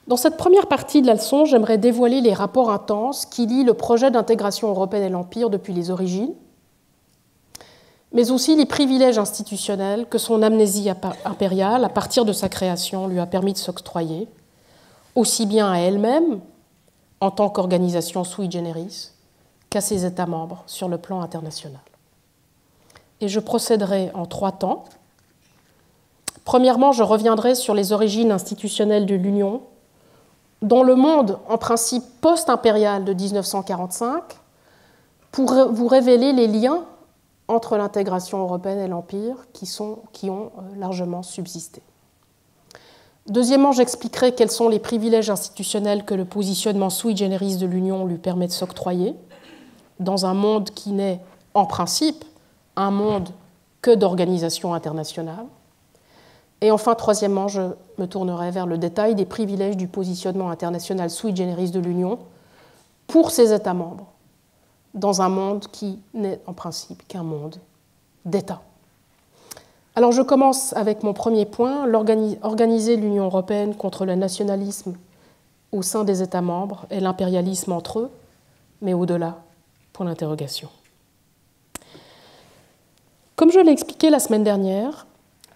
Dans cette première partie de la leçon, j'aimerais dévoiler les rapports intenses qui lient le projet d'intégration européenne et l'Empire depuis les origines, mais aussi les privilèges institutionnels que son amnésie impériale, à partir de sa création, lui a permis de s'octroyer, aussi bien à elle-même, en tant qu'organisation sui generis, qu'à ses États membres sur le plan international. Et je procéderai en 3 temps. Premièrement, je reviendrai sur les origines institutionnelles de l'Union, dans le monde, en principe post-impérial de 1945, pour vous révéler les liens entre l'intégration européenne et l'Empire qui ont largement subsisté. Deuxièmement, j'expliquerai quels sont les privilèges institutionnels que le positionnement sui generis de l'Union lui permet de s'octroyer, dans un monde qui n'est, en principe, un monde que d'organisation internationale. Et enfin, troisièmement, je me tournerai vers le détail des privilèges du positionnement international sui generis de l'Union pour ses États membres, dans un monde qui n'est en principe qu'un monde d'États. Alors je commence avec mon premier point, organiser l'Union européenne contre le nationalisme au sein des États membres et l'impérialisme entre eux, mais au-delà, point d'interrogation. Comme je l'ai expliqué la semaine dernière,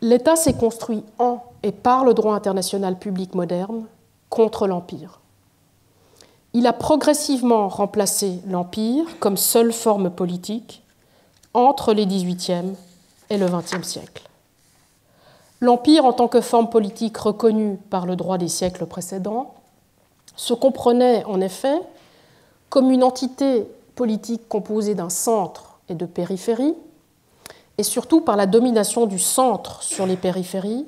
l'État s'est construit en et par le droit international public moderne contre l'Empire. Il a progressivement remplacé l'Empire comme seule forme politique entre les XVIIIe et le XXe siècle. L'Empire, en tant que forme politique reconnue par le droit des siècles précédents, se comprenait en effet comme une entité politique composée d'un centre et de périphéries, et surtout par la domination du centre sur les périphéries,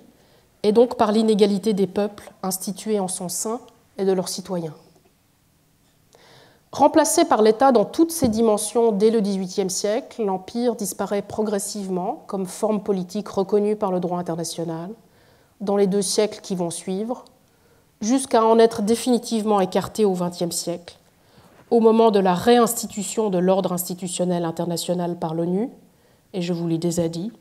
et donc par l'inégalité des peuples institués en son sein et de leurs citoyens. Remplacé par l'État dans toutes ses dimensions dès le XVIIIe siècle, l'Empire disparaît progressivement comme forme politique reconnue par le droit international dans les 2 siècles qui vont suivre, jusqu'à en être définitivement écarté au XXe siècle, au moment de la réinstitution de l'ordre institutionnel international par l'ONU, et je vous l'ai déjà dit,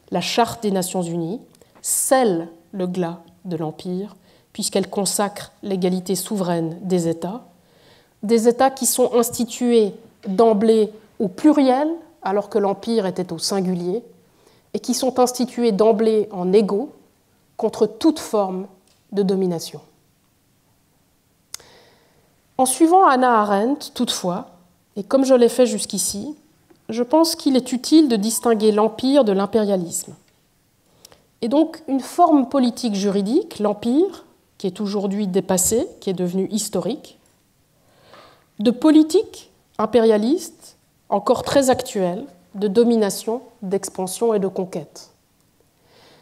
la Charte des Nations Unies scelle le glas de l'Empire, puisqu'elle consacre l'égalité souveraine des États qui sont institués d'emblée au pluriel, alors que l'Empire était au singulier, et qui sont institués d'emblée en égaux contre toute forme de domination. En suivant Hannah Arendt, toutefois, et comme je l'ai fait jusqu'ici, je pense qu'il est utile de distinguer l'Empire de l'impérialisme. Et donc, une forme politique juridique, l'Empire, qui est aujourd'hui dépassé, qui est devenu historique, de politique impérialiste, encore très actuelle, de domination, d'expansion et de conquête.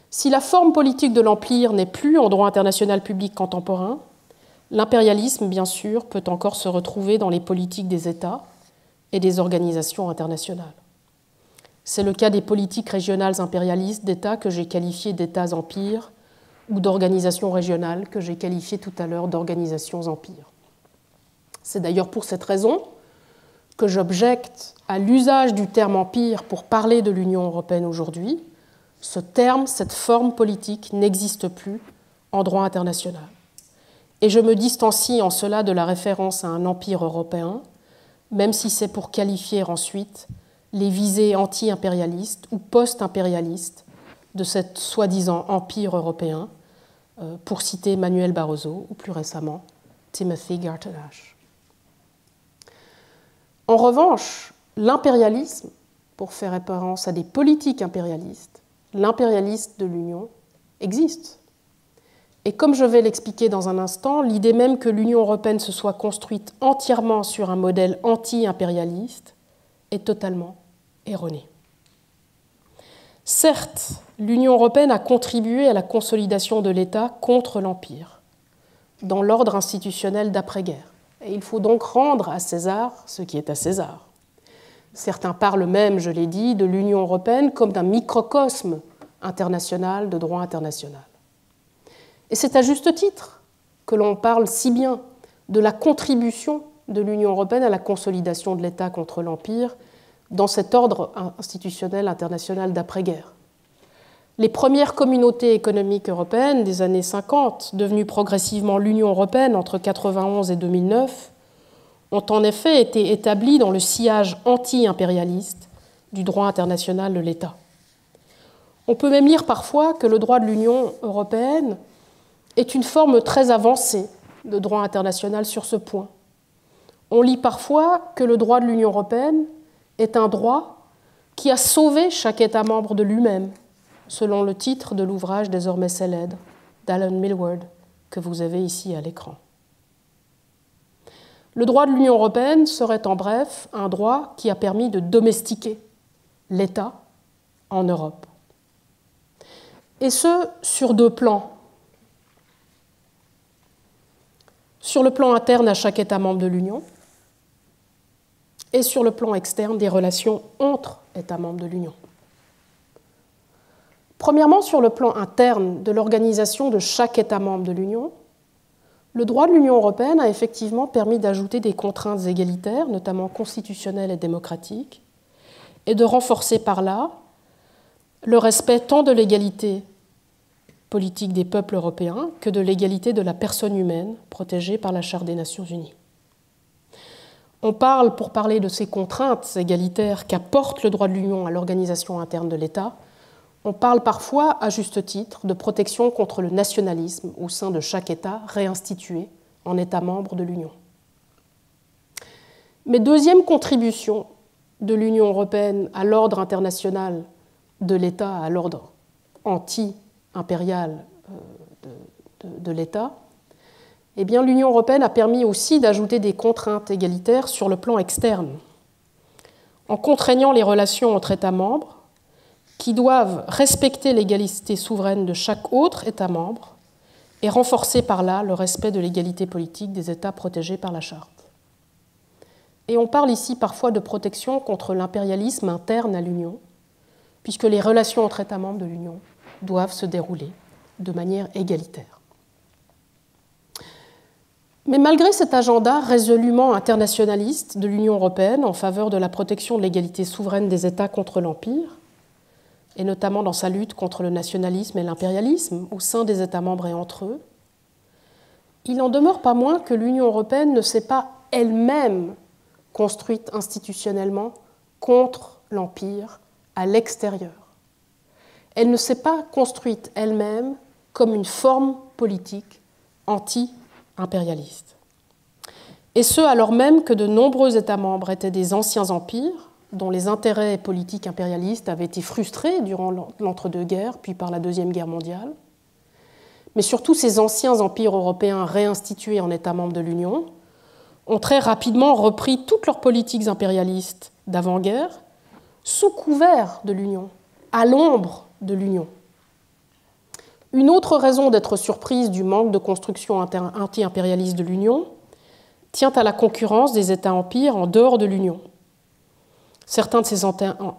Si la forme politique de l'Empire n'est plus en droit international public contemporain, l'impérialisme, bien sûr, peut encore se retrouver dans les politiques des États et des organisations internationales. C'est le cas des politiques régionales impérialistes d'États que j'ai qualifiées d'États-empires ou d'organisations régionales que j'ai qualifiées tout à l'heure d'organisations empires. C'est d'ailleurs pour cette raison que j'objecte à l'usage du terme empire pour parler de l'Union européenne aujourd'hui. Ce terme, cette forme politique n'existe plus en droit international. Et je me distancie en cela de la référence à un empire européen, même si c'est pour qualifier ensuite les visées anti-impérialistes ou post-impérialistes de cet soi-disant empire européen, pour citer Manuel Barroso ou plus récemment Timothy Garton Ash. En revanche, l'impérialisme, pour faire référence à des politiques impérialistes, l'impérialisme de l'Union existe. Et comme je vais l'expliquer dans un instant, l'idée même que l'Union européenne se soit construite entièrement sur un modèle anti-impérialiste est totalement erronée. Certes, l'Union européenne a contribué à la consolidation de l'État contre l'Empire, dans l'ordre institutionnel d'après-guerre. Et il faut donc rendre à César ce qui est à César. Certains parlent même, je l'ai dit, de l'Union européenne comme d'un microcosme international de droit international. Et c'est à juste titre que l'on parle si bien de la contribution de l'Union européenne à la consolidation de l'État contre l'Empire dans cet ordre institutionnel international d'après-guerre. Les premières communautés économiques européennes des années 50, devenues progressivement l'Union européenne entre 1991 et 2009, ont en effet été établies dans le sillage anti-impérialiste du droit international de l'État. On peut même lire parfois que le droit de l'Union européenne est une forme très avancée de droit international sur ce point. On lit parfois que le droit de l'Union européenne est un droit qui a sauvé chaque État membre de lui-même, selon le titre de l'ouvrage désormais célèbre d'Alan Milward, que vous avez ici à l'écran. Le droit de l'Union européenne serait en bref un droit qui a permis de domestiquer l'État en Europe. Et ce, sur 2 plans. Sur le plan interne à chaque État membre de l'Union et sur le plan externe des relations entre États membres de l'Union. Premièrement, sur le plan interne de l'organisation de chaque État membre de l'Union, le droit de l'Union européenne a effectivement permis d'ajouter des contraintes égalitaires, notamment constitutionnelles et démocratiques, et de renforcer par là le respect tant de l'égalité politique des peuples européens que de l'égalité de la personne humaine protégée par la Charte des Nations Unies. On parle, pour parler de ces contraintes égalitaires qu'apporte le droit de l'Union à l'organisation interne de l'État, on parle parfois, à juste titre, de protection contre le nationalisme au sein de chaque État réinstitué en État membre de l'Union. Mais deuxième contribution de l'Union européenne à l'ordre international de l'État, à l'ordre anti-impérial de l'État, eh bien, l'Union européenne a permis aussi d'ajouter des contraintes égalitaires sur le plan externe, en contraignant les relations entre États membres qui doivent respecter l'égalité souveraine de chaque autre État membre et renforcer par là le respect de l'égalité politique des États protégés par la Charte. Et on parle ici parfois de protection contre l'impérialisme interne à l'Union, puisque les relations entre États membres de l'Union doivent se dérouler de manière égalitaire. Mais malgré cet agenda résolument internationaliste de l'Union européenne en faveur de la protection de l'égalité souveraine des États contre l'Empire, et notamment dans sa lutte contre le nationalisme et l'impérialisme au sein des États membres et entre eux, il n'en demeure pas moins que l'Union européenne ne s'est pas elle-même construite institutionnellement contre l'Empire à l'extérieur. Elle ne s'est pas construite elle-même comme une forme politique anti-impérialiste. Et ce, alors même que de nombreux États membres étaient des anciens empires, dont les intérêts politiques impérialistes avaient été frustrés durant l'entre-deux-guerres, puis par la Deuxième Guerre mondiale. Mais surtout, ces anciens empires européens réinstitués en États membres de l'Union ont très rapidement repris toutes leurs politiques impérialistes d'avant-guerre sous couvert de l'Union, à l'ombre de l'Union. Une autre raison d'être surprise du manque de construction anti-impérialiste de l'Union tient à la concurrence des États-empires en dehors de l'Union. Certains de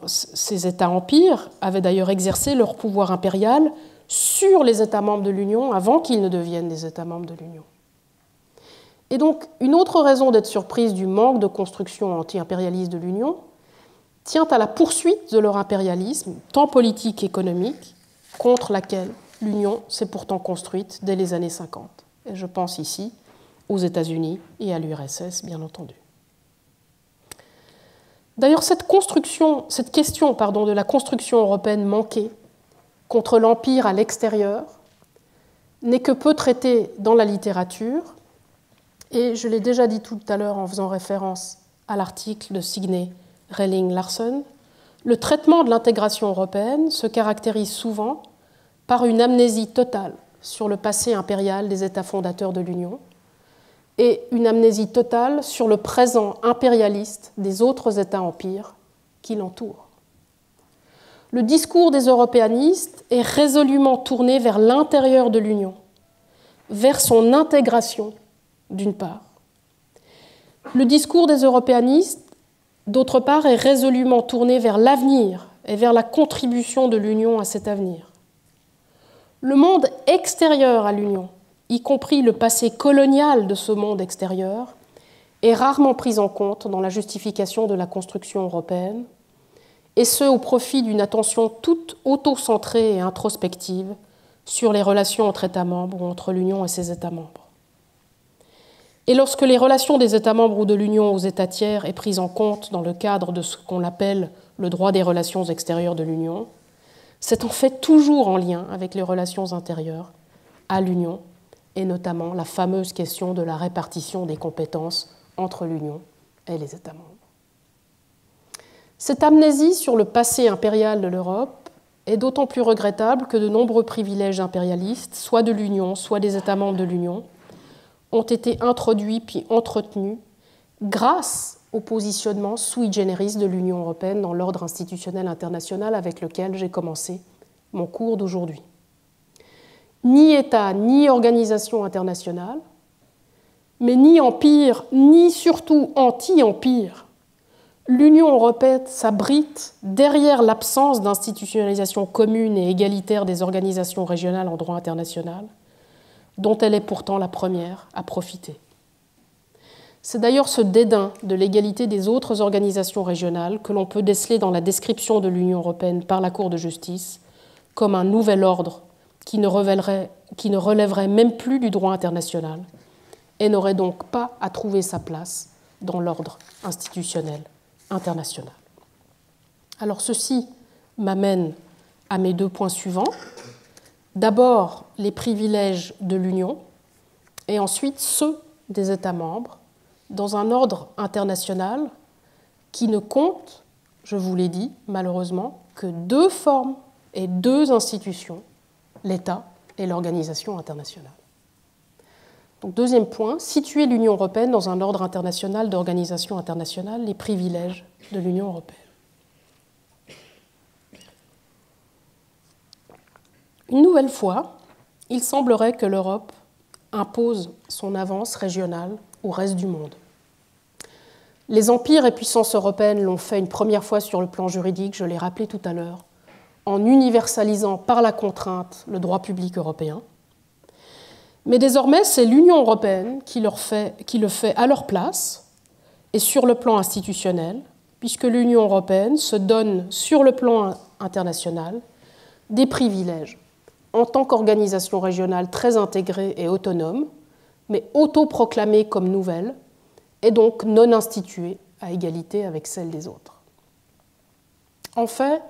ces États-empires avaient d'ailleurs exercé leur pouvoir impérial sur les États membres de l'Union avant qu'ils ne deviennent des États membres de l'Union. Et donc, une autre raison d'être surprise du manque de construction anti-impérialiste de l'Union tient à la poursuite de leur impérialisme, tant politique qu'économique, contre laquelle l'Union s'est pourtant construite dès les années 50. Et je pense ici aux États-Unis et à l'URSS, bien entendu. D'ailleurs, cette question de la construction européenne manquée contre l'Empire à l'extérieur n'est que peu traitée dans la littérature, et je l'ai déjà dit tout à l'heure en faisant référence à l'article de Signe Relling-Larsen, le traitement de l'intégration européenne se caractérise souvent par une amnésie totale sur le passé impérial des États fondateurs de l'Union et une amnésie totale sur le présent impérialiste des autres États-empires qui l'entourent. Le discours des européanistes est résolument tourné vers l'intérieur de l'Union, vers son intégration, d'une part. Le discours des européanistes, d'autre part, est résolument tourné vers l'avenir et vers la contribution de l'Union à cet avenir. Le monde extérieur à l'Union, y compris le passé colonial de ce monde extérieur, est rarement pris en compte dans la justification de la construction européenne, et ce au profit d'une attention toute auto-centrée et introspective sur les relations entre États membres ou entre l'Union et ses États membres. Et lorsque les relations des États membres ou de l'Union aux États tiers est prise en compte dans le cadre de ce qu'on appelle le droit des relations extérieures de l'Union, c'est en fait toujours en lien avec les relations intérieures à l'Union, et notamment la fameuse question de la répartition des compétences entre l'Union et les États membres. Cette amnésie sur le passé impérial de l'Europe est d'autant plus regrettable que de nombreux privilèges impérialistes, soit de l'Union, soit des États membres de l'Union, ont été introduits puis entretenus grâce au positionnement sui generis de l'Union européenne dans l'ordre institutionnel international avec lequel j'ai commencé mon cours d'aujourd'hui. Ni État, ni organisation internationale, mais ni empire, ni surtout anti-empire, l'Union européenne s'abrite derrière l'absence d'institutionnalisation commune et égalitaire des organisations régionales en droit international, dont elle est pourtant la première à profiter. C'est d'ailleurs ce dédain de l'égalité des autres organisations régionales que l'on peut déceler dans la description de l'Union européenne par la Cour de justice comme un nouvel ordre qui ne relèverait même plus du droit international et n'aurait donc pas à trouver sa place dans l'ordre institutionnel international. Alors ceci m'amène à mes deux points suivants. D'abord, les privilèges de l'Union et ensuite ceux des États membres dans un ordre international qui ne compte, je vous l'ai dit malheureusement, que deux formes et deux institutions, l'État et l'organisation internationale. Donc, deuxième point, situer l'Union européenne dans un ordre international d'organisation internationale, les privilèges de l'Union européenne. Une nouvelle fois, il semblerait que l'Europe impose son avance régionale au reste du monde. Les empires et puissances européennes l'ont fait une première fois sur le plan juridique, je l'ai rappelé tout à l'heure, en universalisant par la contrainte le droit public européen. Mais désormais, c'est l'Union européenne qui le fait à leur place et sur le plan institutionnel, puisque l'Union européenne se donne sur le plan international des privilèges en tant qu'organisation régionale très intégrée et autonome, mais autoproclamée comme nouvelle, et donc non instituée à égalité avec celle des autres. En fait,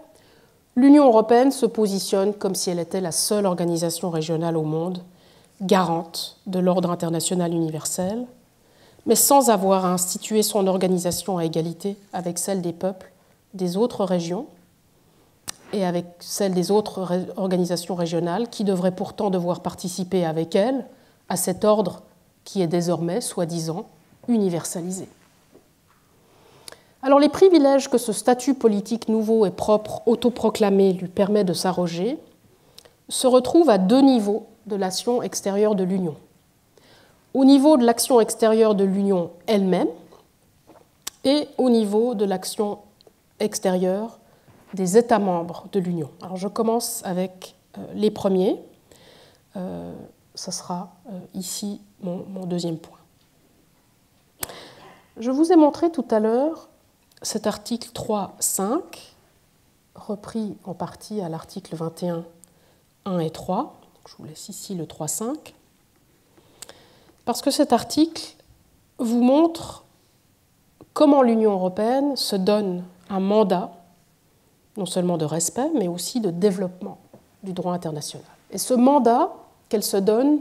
l'Union européenne se positionne comme si elle était la seule organisation régionale au monde, garante de l'ordre international universel, mais sans avoir à instituer son organisation à égalité avec celle des peuples des autres régions et avec celle des autres organisations régionales qui devraient pourtant devoir participer avec elle à cet ordre qui est désormais, soi-disant, universalisé. Alors les privilèges que ce statut politique nouveau et propre, autoproclamé, lui permet de s'arroger, se retrouvent à deux niveaux de l'action extérieure de l'Union. Au niveau de l'action extérieure de l'Union elle-même et au niveau de l'action extérieure des États membres de l'Union. Alors je commence avec les premiers. Ce sera ici mon deuxième point. Je vous ai montré tout à l'heure cet article 3.5, repris en partie à l'article 21.1 et 3. Je vous laisse ici le 3.5. Parce que cet article vous montre comment l'Union européenne se donne un mandat, non seulement de respect, mais aussi de développement du droit international. Et ce mandat qu'elle se donne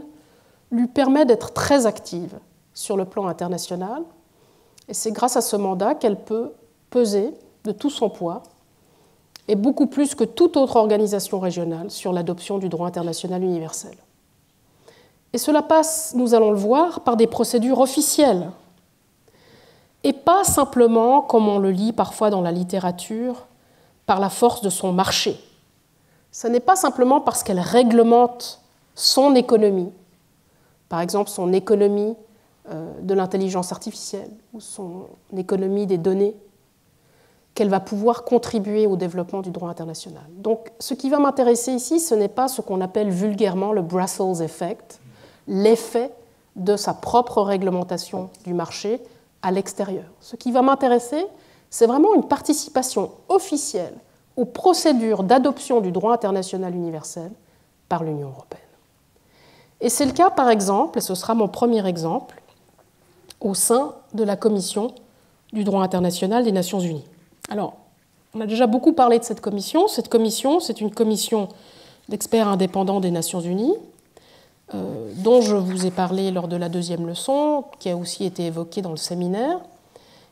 lui permet d'être très active sur le plan international, et c'est grâce à ce mandat qu'elle peut peser de tout son poids, et beaucoup plus que toute autre organisation régionale, sur l'adoption du droit international universel. Et cela passe, nous allons le voir, par des procédures officielles, et pas simplement, comme on le lit parfois dans la littérature, par la force de son marché. Ce n'est pas simplement parce qu'elle réglemente son économie, par exemple son économie de l'intelligence artificielle ou son économie des données, qu'elle va pouvoir contribuer au développement du droit international. Donc, ce qui va m'intéresser ici, ce n'est pas ce qu'on appelle vulgairement le Brussels Effect, l'effet de sa propre réglementation du marché à l'extérieur. Ce qui va m'intéresser, c'est vraiment une participation officielle aux procédures d'adoption du droit international universel par l'Union européenne. Et c'est le cas, par exemple, et ce sera mon premier exemple, au sein de la Commission du droit international des Nations unies. Alors, on a déjà beaucoup parlé de cette commission. Cette commission, c'est une commission d'experts indépendants des Nations unies, dont je vous ai parlé lors de la deuxième leçon, qui a aussi été évoquée dans le séminaire,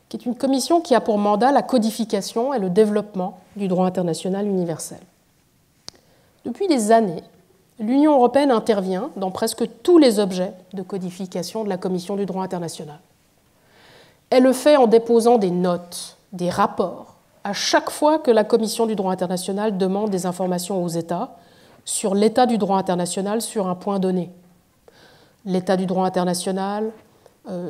qui est une commission qui a pour mandat la codification et le développement du droit international universel. Depuis des années, l'Union européenne intervient dans presque tous les objets de codification de la Commission du droit international. Elle le fait en déposant des notes, des rapports, à chaque fois que la Commission du droit international demande des informations aux États sur l'état du droit international sur un point donné. L'état du droit international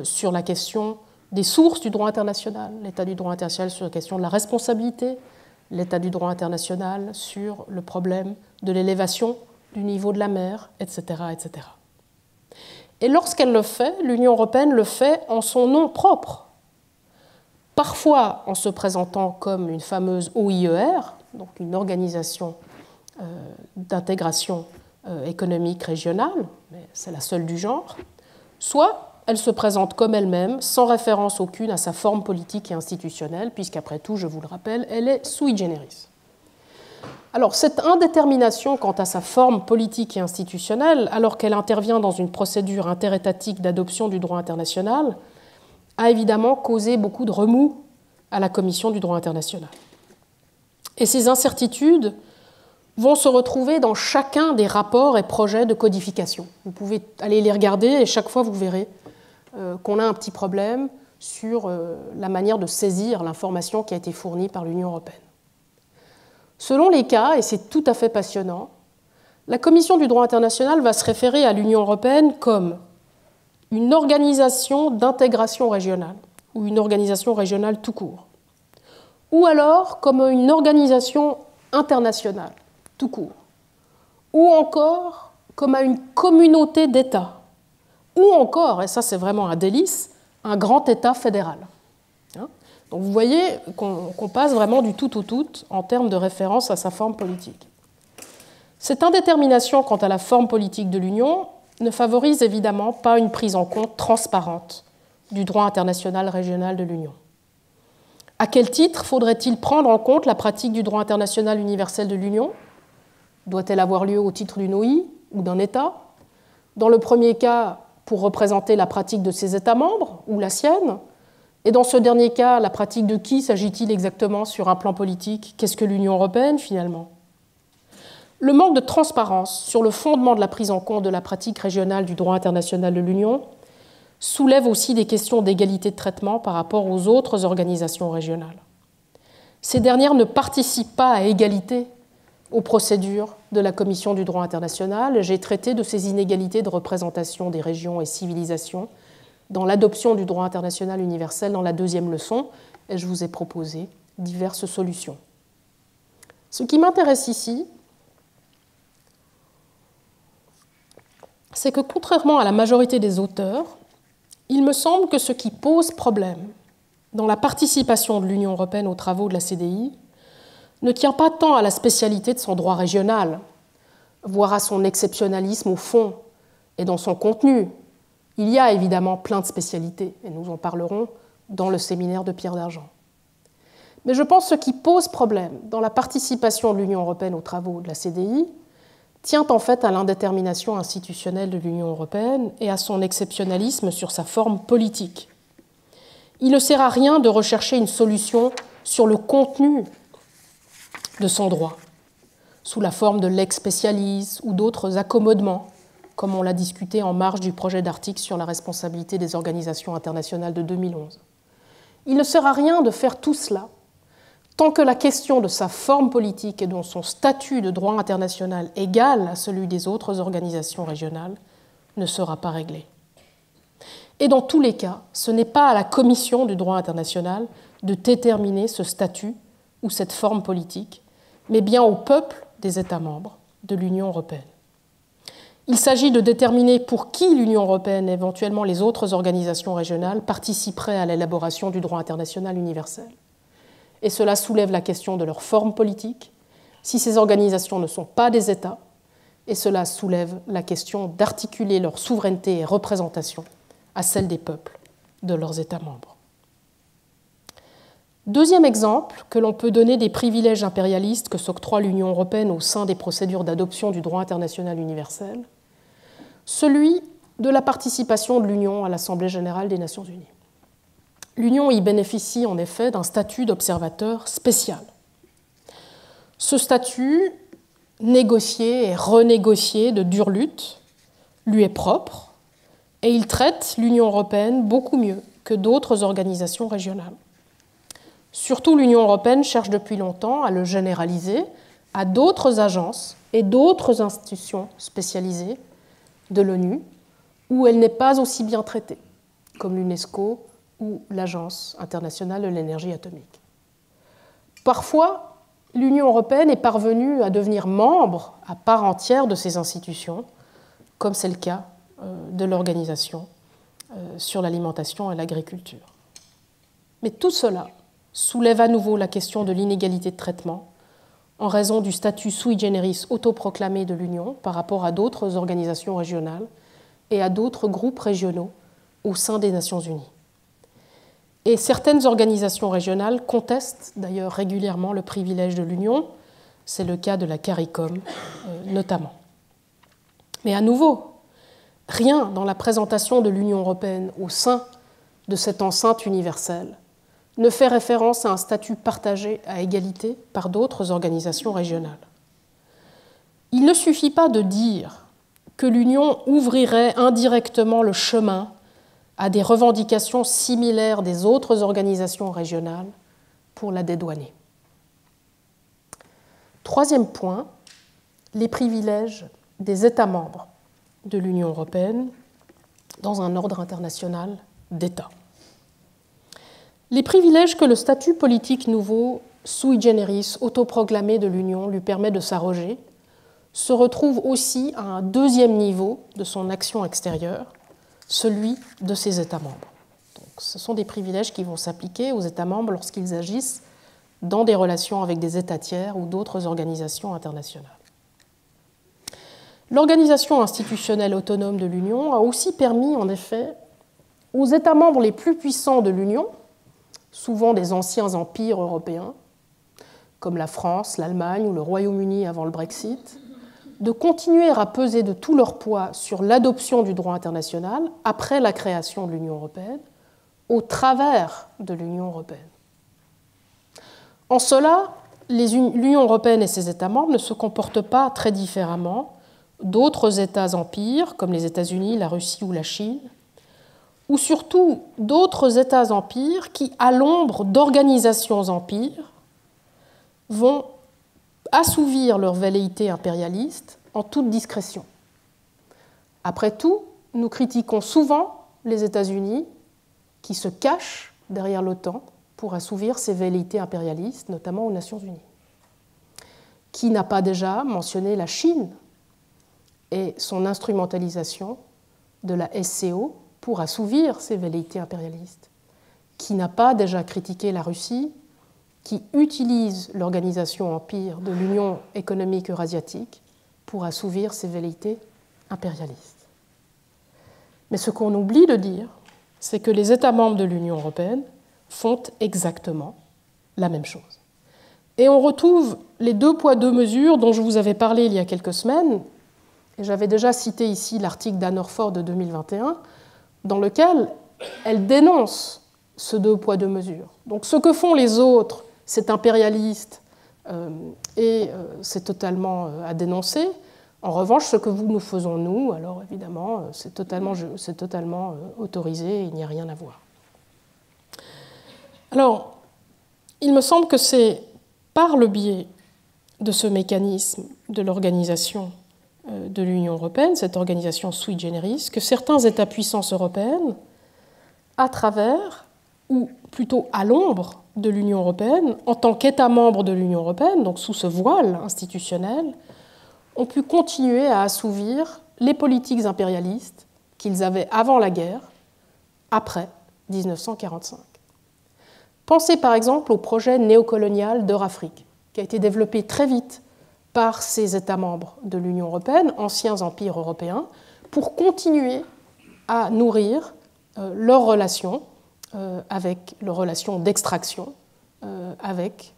sur la question des sources du droit international, l'état du droit international sur la question de la responsabilité, l'état du droit international sur le problème de l'élévation du niveau de la mer, etc., etc. Et lorsqu'elle le fait, l'Union européenne le fait en son nom propre, parfois en se présentant comme une fameuse OIER, donc une organisation d'intégration économique régionale, mais c'est la seule du genre, soit elle se présente comme elle-même, sans référence aucune à sa forme politique et institutionnelle, puisqu'après tout, je vous le rappelle, elle est sui generis. Alors, cette indétermination quant à sa forme politique et institutionnelle, alors qu'elle intervient dans une procédure interétatique d'adoption du droit international, a évidemment causé beaucoup de remous à la Commission du droit international. Et ces incertitudes vont se retrouver dans chacun des rapports et projets de codification. Vous pouvez aller les regarder et chaque fois vous verrez qu'on a un petit problème sur la manière de saisir l'information qui a été fournie par l'Union européenne. Selon les cas, et c'est tout à fait passionnant, la Commission du droit international va se référer à l'Union européenne comme une organisation d'intégration régionale ou une organisation régionale tout court, ou alors comme une organisation internationale tout court, ou encore comme à une communauté d'États, ou encore, et ça c'est vraiment un délice, un grand État fédéral. Donc vous voyez qu'on passe vraiment du tout au tout en termes de référence à sa forme politique. Cette indétermination quant à la forme politique de l'Union ne favorise évidemment pas une prise en compte transparente du droit international régional de l'Union. À quel titre faudrait-il prendre en compte la pratique du droit international universel de l'Union ? Doit-elle avoir lieu au titre d'une OI ou d'un État ? Dans le premier cas, pour représenter la pratique de ses États membres ou la sienne ? Et dans ce dernier cas, la pratique de qui s'agit-il exactement sur un plan politique ? Qu'est-ce que l'Union européenne finalement ? Le manque de transparence sur le fondement de la prise en compte de la pratique régionale du droit international de l'Union soulève aussi des questions d'égalité de traitement par rapport aux autres organisations régionales. Ces dernières ne participent pas à égalité aux procédures de la Commission du droit international. J'ai traité de ces inégalités de représentation des régions et civilisations dans l'adoption du droit international universel dans la deuxième leçon, et je vous ai proposé diverses solutions. Ce qui m'intéresse ici, c'est que contrairement à la majorité des auteurs, il me semble que ce qui pose problème dans la participation de l'Union européenne aux travaux de la CDI ne tient pas tant à la spécialité de son droit régional, voire à son exceptionnalisme au fond et dans son contenu. Il y a évidemment plein de spécialités, et nous en parlerons dans le séminaire de Pierre d'Argent. Mais je pense que ce qui pose problème dans la participation de l'Union européenne aux travaux de la CDI tient en fait à l'indétermination institutionnelle de l'Union européenne et à son exceptionnalisme sur sa forme politique. Il ne sert à rien de rechercher une solution sur le contenu de son droit, sous la forme de lex specialis ou d'autres accommodements, comme on l'a discuté en marge du projet d'article sur la responsabilité des organisations internationales de 2011. Il ne sert à rien de faire tout cela tant que la question de sa forme politique et de son statut de droit international égal à celui des autres organisations régionales ne sera pas réglée. Et dans tous les cas, ce n'est pas à la Commission du droit international de déterminer ce statut ou cette forme politique, mais bien au peuple des États membres de l'Union européenne. Il s'agit de déterminer pour qui l'Union européenne et éventuellement les autres organisations régionales participeraient à l'élaboration du droit international universel. Et cela soulève la question de leur forme politique, si ces organisations ne sont pas des États, et cela soulève la question d'articuler leur souveraineté et représentation à celle des peuples de leurs États membres. Deuxième exemple que l'on peut donner des privilèges impérialistes que s'octroie l'Union européenne au sein des procédures d'adoption du droit international universel, celui de la participation de l'Union à l'Assemblée générale des Nations unies. L'Union y bénéficie en effet d'un statut d'observateur spécial. Ce statut, négocié et renégocié de dure lutte, lui est propre et il traite l'Union européenne beaucoup mieux que d'autres organisations régionales. Surtout, l'Union européenne cherche depuis longtemps à le généraliser à d'autres agences et d'autres institutions spécialisées de l'ONU où elle n'est pas aussi bien traitée, comme l'UNESCO ou l'Agence internationale de l'énergie atomique. Parfois, l'Union européenne est parvenue à devenir membre à part entière de ces institutions, comme c'est le cas de l'Organisation sur l'alimentation et l'agriculture. Mais tout cela soulève à nouveau la question de l'inégalité de traitement en raison du statut sui generis autoproclamé de l'Union par rapport à d'autres organisations régionales et à d'autres groupes régionaux au sein des Nations unies. Et certaines organisations régionales contestent d'ailleurs régulièrement le privilège de l'Union, c'est le cas de la CARICOM notamment. Mais à nouveau, rien dans la présentation de l'Union européenne au sein de cette enceinte universelle ne fait référence à un statut partagé à égalité par d'autres organisations régionales. Il ne suffit pas de dire que l'Union ouvrirait indirectement le chemin à des revendications similaires des autres organisations régionales pour la dédouaner. Troisième point, les privilèges des États membres de l'Union européenne dans un ordre international d'États. Les privilèges que le statut politique nouveau, sui generis, autoproclamé de l'Union, lui permet de s'arroger, se retrouvent aussi à un deuxième niveau de son action extérieure, celui de ses États membres. Donc, ce sont des privilèges qui vont s'appliquer aux États membres lorsqu'ils agissent dans des relations avec des États tiers ou d'autres organisations internationales. L'organisation institutionnelle autonome de l'Union a aussi permis, en effet, aux États membres les plus puissants de l'Union, souvent des anciens empires européens, comme la France, l'Allemagne ou le Royaume-Uni avant le Brexit, de continuer à peser de tout leur poids sur l'adoption du droit international après la création de l'Union européenne, au travers de l'Union européenne. En cela, l'Union européenne et ses États membres ne se comportent pas très différemment d'autres États-empires, comme les États-Unis, la Russie ou la Chine, ou surtout d'autres États-empires qui, à l'ombre d'organisations empires, vont assouvir leur velléité impérialiste en toute discrétion. Après tout, nous critiquons souvent les États-Unis qui se cachent derrière l'OTAN pour assouvir ses velléités impérialistes, notamment aux Nations Unies. Qui n'a pas déjà mentionné la Chine et son instrumentalisation de la SCO pour assouvir ses velléités impérialistes? Qui n'a pas déjà critiqué la Russie, qui utilise l'organisation empire de l'Union économique eurasiatique pour assouvir ses velléités impérialistes? Mais ce qu'on oublie de dire, c'est que les États membres de l'Union européenne font exactement la même chose. Et on retrouve les deux poids, deux mesures dont je vous avais parlé il y a quelques semaines, et j'avais déjà cité ici l'article d'Anne Orford de 2021, dans lequel elle dénonce ce deux poids, deux mesures. Donc ce que font les autres, c'est impérialiste et c'est totalement à dénoncer. En revanche, ce que nous faisons, nous, alors évidemment, c'est totalement autorisé et il n'y a rien à voir. Alors, il me semble que c'est par le biais de ce mécanisme de l'organisation de l'Union européenne, cette organisation sui generis, que certains États-puissances européennes, à travers, ou plutôt à l'ombre de l'Union européenne, en tant qu'États membres de l'Union européenne, donc sous ce voile institutionnel, ont pu continuer à assouvir les politiques impérialistes qu'ils avaient avant la guerre, après 1945. Pensez par exemple au projet néocolonial d'Eurafrique, qui a été développé très vite par ces États membres de l'Union européenne, anciens empires européens, pour continuer à nourrir leurs relations d'extraction avec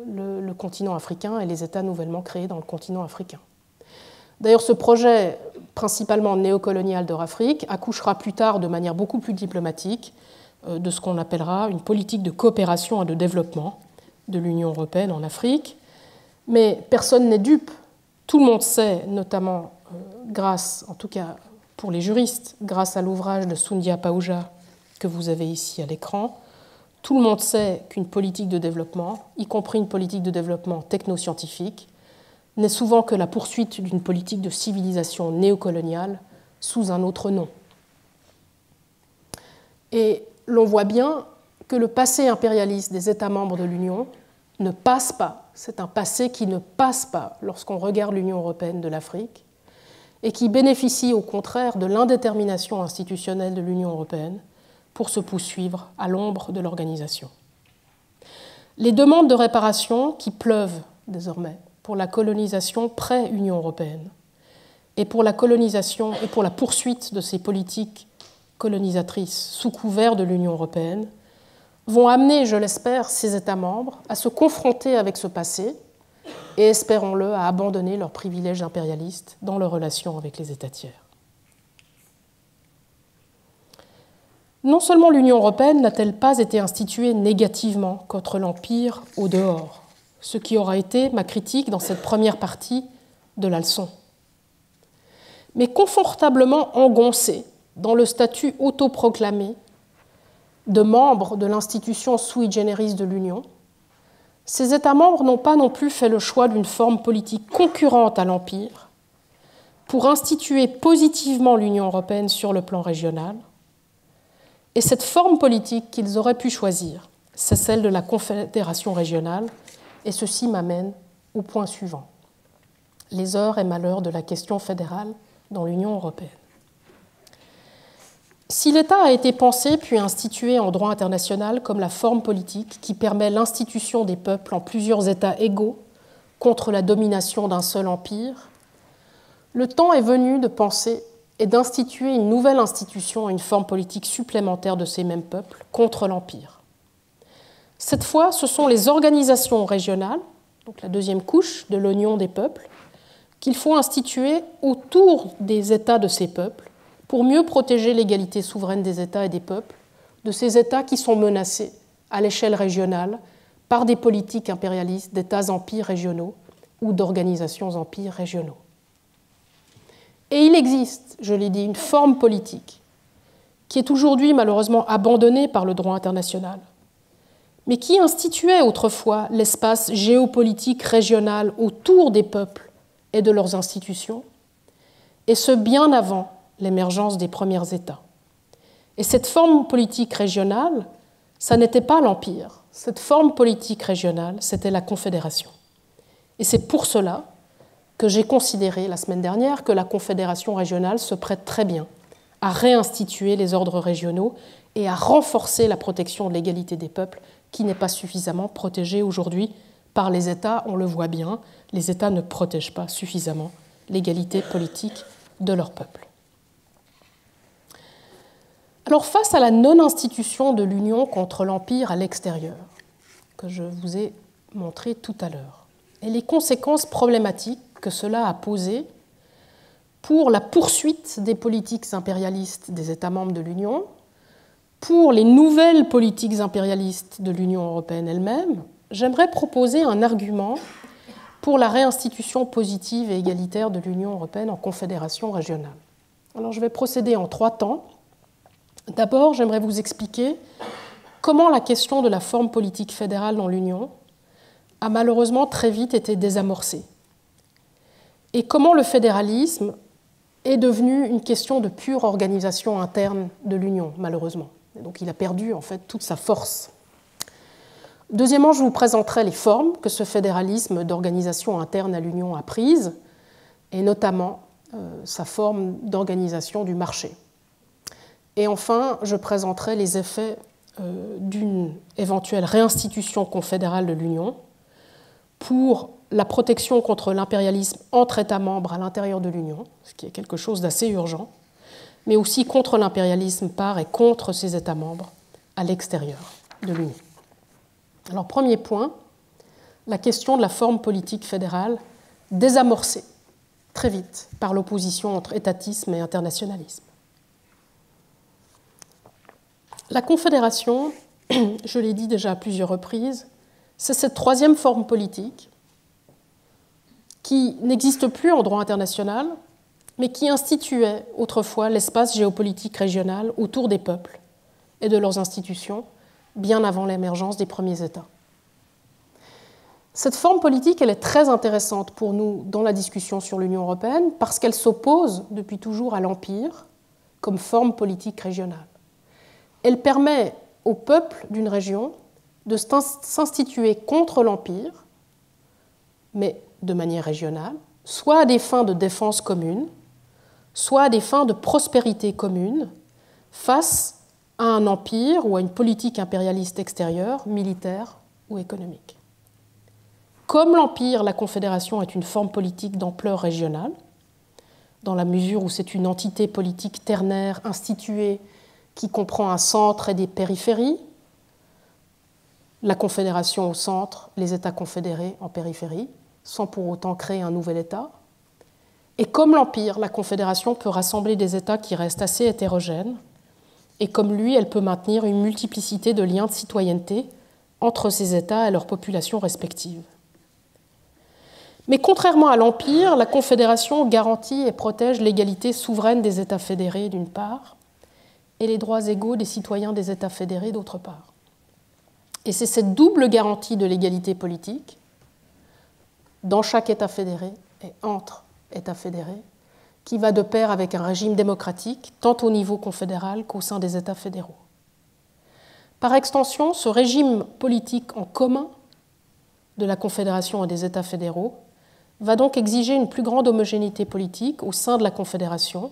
le continent africain et les États nouvellement créés dans le continent africain. D'ailleurs, ce projet, principalement néocolonial d'Eurafrique, accouchera plus tard de manière beaucoup plus diplomatique de ce qu'on appellera une politique de coopération et de développement de l'Union européenne en Afrique. Mais personne n'est dupe. Tout le monde sait, notamment grâce, en tout cas pour les juristes, grâce à l'ouvrage de Sundia Pahuja que vous avez ici à l'écran, tout le monde sait qu'une politique de développement, y compris une politique de développement technoscientifique, n'est souvent que la poursuite d'une politique de civilisation néocoloniale sous un autre nom. Et l'on voit bien que le passé impérialiste des États membres de l'Union ne passe pas. C'est un passé qui ne passe pas lorsqu'on regarde l'Union européenne de l'Afrique et qui bénéficie au contraire de l'indétermination institutionnelle de l'Union européenne pour se poursuivre à l'ombre de l'organisation. Les demandes de réparation qui pleuvent désormais pour la colonisation pré-Union européenne et pour la colonisation et pour la poursuite de ces politiques colonisatrices sous couvert de l'Union européenne vont amener, je l'espère, ces États membres à se confronter avec ce passé et, espérons-le, à abandonner leurs privilèges impérialistes dans leurs relations avec les États tiers. Non seulement l'Union européenne n'a-t-elle pas été instituée négativement contre l'Empire au dehors, ce qui aura été ma critique dans cette première partie de la leçon, mais confortablement engoncée dans le statut autoproclamé de membres de l'institution sui generis de l'Union, ces États membres n'ont pas non plus fait le choix d'une forme politique concurrente à l'Empire pour instituer positivement l'Union européenne sur le plan régional, Et cette forme politique qu'ils auraient pu choisir, c'est celle de la confédération régionale, et ceci m'amène au point suivant. Les heures et malheurs de la question fédérale dans l'Union européenne. Si l'État a été pensé puis institué en droit international comme la forme politique qui permet l'institution des peuples en plusieurs États égaux contre la domination d'un seul empire, le temps est venu de penser et d'instituer une nouvelle institution, une forme politique supplémentaire de ces mêmes peuples contre l'empire. Cette fois, ce sont les organisations régionales, donc la deuxième couche de l'Union des peuples, qu'il faut instituer autour des États de ces peuples pour mieux protéger l'égalité souveraine des États et des peuples, de ces États qui sont menacés à l'échelle régionale par des politiques impérialistes d'États-empires régionaux ou d'organisations empires régionaux. Et il existe, je l'ai dit, une forme politique qui est aujourd'hui malheureusement abandonnée par le droit international, mais qui instituait autrefois l'espace géopolitique régional autour des peuples et de leurs institutions, et ce bien avant l'émergence des premiers États. Et cette forme politique régionale, ça n'était pas l'Empire. Cette forme politique régionale, c'était la Confédération. Et c'est pour cela que j'ai considéré la semaine dernière que la Confédération régionale se prête très bien à réinstituer les ordres régionaux et à renforcer la protection de l'égalité des peuples qui n'est pas suffisamment protégée aujourd'hui par les États. On le voit bien, les États ne protègent pas suffisamment l'égalité politique de leur peuple. Alors, face à la non-institution de l'Union contre l'Empire à l'extérieur, que je vous ai montré tout à l'heure, et les conséquences problématiques que cela a posées pour la poursuite des politiques impérialistes des États membres de l'Union, pour les nouvelles politiques impérialistes de l'Union européenne elle-même, j'aimerais proposer un argument pour la réinstitution positive et égalitaire de l'Union européenne en confédération régionale. Alors, je vais procéder en 3 temps. D'abord, j'aimerais vous expliquer comment la question de la forme politique fédérale dans l'Union a malheureusement très vite été désamorcée et comment le fédéralisme est devenu une question de pure organisation interne de l'Union, malheureusement. Et donc il a perdu en fait toute sa force. Deuxièmement, je vous présenterai les formes que ce fédéralisme d'organisation interne à l'Union a prises, et notamment sa forme d'organisation du marché. Et enfin, je présenterai les effets d'une éventuelle réinstitution confédérale de l'Union pour la protection contre l'impérialisme entre États membres à l'intérieur de l'Union, ce qui est quelque chose d'assez urgent, mais aussi contre l'impérialisme par et contre ces États membres à l'extérieur de l'Union. Alors, premier point, la question de la forme politique fédérale désamorcée très vite par l'opposition entre étatisme et internationalisme. La confédération, je l'ai dit déjà à plusieurs reprises, c'est cette troisième forme politique qui n'existe plus en droit international, mais qui instituait autrefois l'espace géopolitique régional autour des peuples et de leurs institutions, bien avant l'émergence des premiers États. Cette forme politique, elle est très intéressante pour nous dans la discussion sur l'Union européenne parce qu'elle s'oppose depuis toujours à l'Empire comme forme politique régionale. Elle permet aux peuples d'une région de s'instituer contre l'Empire, mais de manière régionale, soit à des fins de défense commune, soit à des fins de prospérité commune, face à un empire ou à une politique impérialiste extérieure, militaire ou économique. Comme l'Empire, la Confédération est une forme politique d'ampleur régionale, dans la mesure où c'est une entité politique ternaire instituée qui comprend un centre et des périphéries, la Confédération au centre, les États confédérés en périphérie, sans pour autant créer un nouvel État. Et comme l'Empire, la Confédération peut rassembler des États qui restent assez hétérogènes, et comme lui, elle peut maintenir une multiplicité de liens de citoyenneté entre ces États et leurs populations respectives. Mais contrairement à l'Empire, la Confédération garantit et protège l'égalité souveraine des États fédérés d'une part, et les droits égaux des citoyens des États fédérés d'autre part. Et c'est cette double garantie de l'égalité politique, dans chaque État fédéré et entre États fédérés, qui va de pair avec un régime démocratique, tant au niveau confédéral qu'au sein des États fédéraux. Par extension, ce régime politique en commun de la Confédération et des États fédéraux va donc exiger une plus grande homogénéité politique au sein de la Confédération,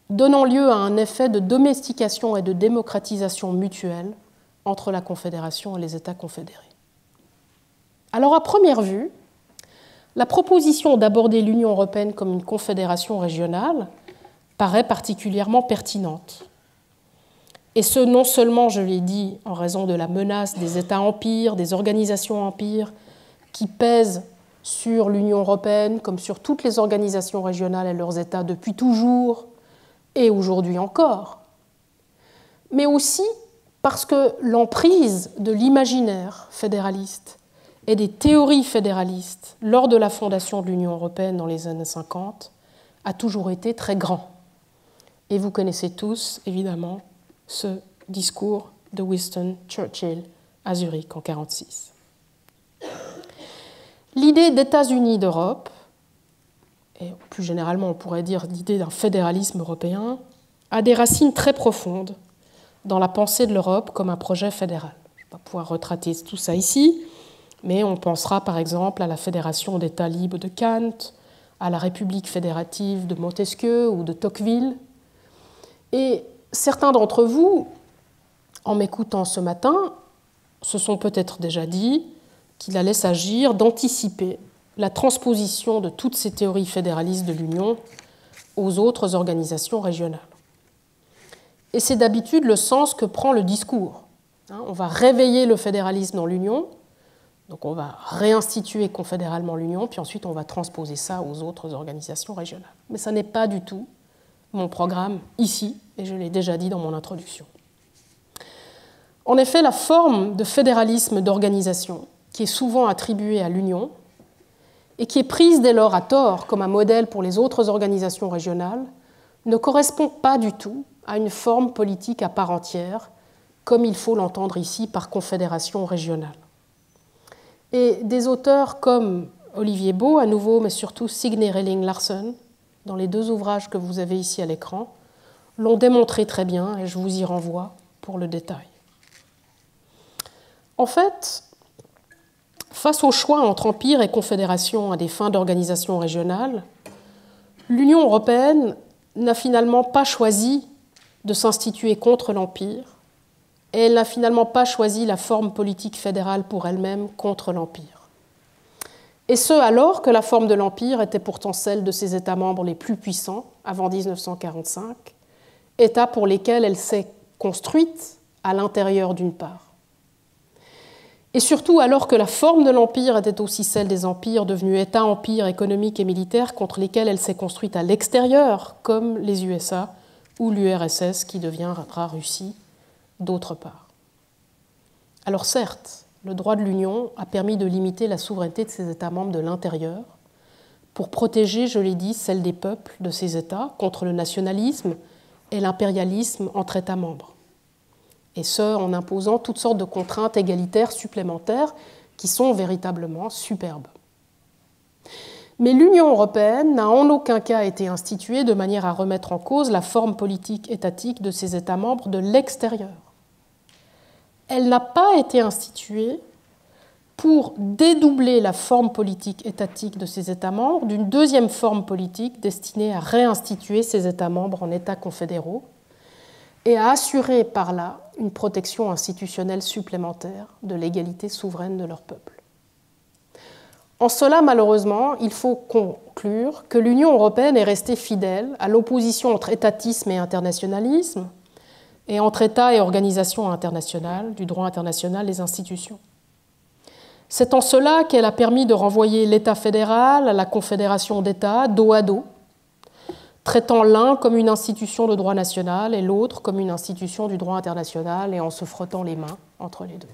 donnant lieu à un effet de domestication et de démocratisation mutuelle entre la Confédération et les États confédérés. Alors, à première vue, la proposition d'aborder l'Union européenne comme une confédération régionale paraît particulièrement pertinente. Et ce, non seulement, je l'ai dit, en raison de la menace des États-empires, des organisations-empires qui pèsent sur l'Union européenne comme sur toutes les organisations régionales et leurs États depuis toujours et aujourd'hui encore, mais aussi parce que l'emprise de l'imaginaire fédéraliste et des théories fédéralistes lors de la fondation de l'Union européenne dans les années 50 a toujours été très grand. Et vous connaissez tous, évidemment, ce discours de Winston Churchill à Zurich en 1946. L'idée d'États-Unis d'Europe, et plus généralement on pourrait dire l'idée d'un fédéralisme européen, a des racines très profondes dans la pensée de l'Europe comme un projet fédéral. Je ne vais pas pouvoir retracer tout ça ici, mais on pensera par exemple à la Fédération d'États libres de Kant, à la République fédérative de Montesquieu ou de Tocqueville. Et certains d'entre vous, en m'écoutant ce matin, se sont peut-être déjà dit qu'il allait s'agir d'anticiper la transposition de toutes ces théories fédéralistes de l'Union aux autres organisations régionales. Et c'est d'habitude le sens que prend le discours. On va réveiller le fédéralisme dans l'Union, donc on va réinstituer confédéralement l'Union, puis ensuite on va transposer ça aux autres organisations régionales. Mais ça n'est pas du tout mon programme ici, et je l'ai déjà dit dans mon introduction. En effet, la forme de fédéralisme d'organisation qui est souvent attribuée à l'Union et qui est prise dès lors à tort comme un modèle pour les autres organisations régionales ne correspond pas du tout à une forme politique à part entière, comme il faut l'entendre ici par confédération régionale. Et des auteurs comme Olivier Beau, à nouveau, mais surtout Signe Relling-Larsen, dans les deux ouvrages que vous avez ici à l'écran, l'ont démontré très bien, et je vous y renvoie pour le détail. En fait, face au choix entre empire et confédération à des fins d'organisation régionale, l'Union européenne n'a finalement pas choisi de s'instituer contre l'empire, et elle n'a finalement pas choisi la forme politique fédérale pour elle-même contre l'empire. Et ce, alors que la forme de l'empire était pourtant celle de ses États membres les plus puissants avant 1945, États pour lesquels elle s'est construite à l'intérieur d'une part. Et surtout alors que la forme de l'empire était aussi celle des empires devenus États-empires économiques et militaires contre lesquels elle s'est construite à l'extérieur, comme les USA ou l'URSS qui deviendra Russie d'autre part. Alors certes, le droit de l'Union a permis de limiter la souveraineté de ses États membres de l'intérieur pour protéger, je l'ai dit, celle des peuples de ces États contre le nationalisme et l'impérialisme entre États membres. Et ce, en imposant toutes sortes de contraintes égalitaires supplémentaires qui sont véritablement superbes. Mais l'Union européenne n'a en aucun cas été instituée de manière à remettre en cause la forme politique étatique de ses États membres de l'extérieur. Elle n'a pas été instituée pour dédoubler la forme politique étatique de ses États membres d'une deuxième forme politique destinée à réinstituer ces États membres en États confédéraux et à assurer par là une protection institutionnelle supplémentaire de l'égalité souveraine de leur peuple. En cela, malheureusement, il faut conclure que l'Union européenne est restée fidèle à l'opposition entre étatisme et internationalisme, et entre États et organisations internationales, du droit international, les institutions. C'est en cela qu'elle a permis de renvoyer l'État fédéral à la confédération d'États dos à dos, traitant l'un comme une institution de droit national et l'autre comme une institution du droit international et en se frottant les mains entre les deux.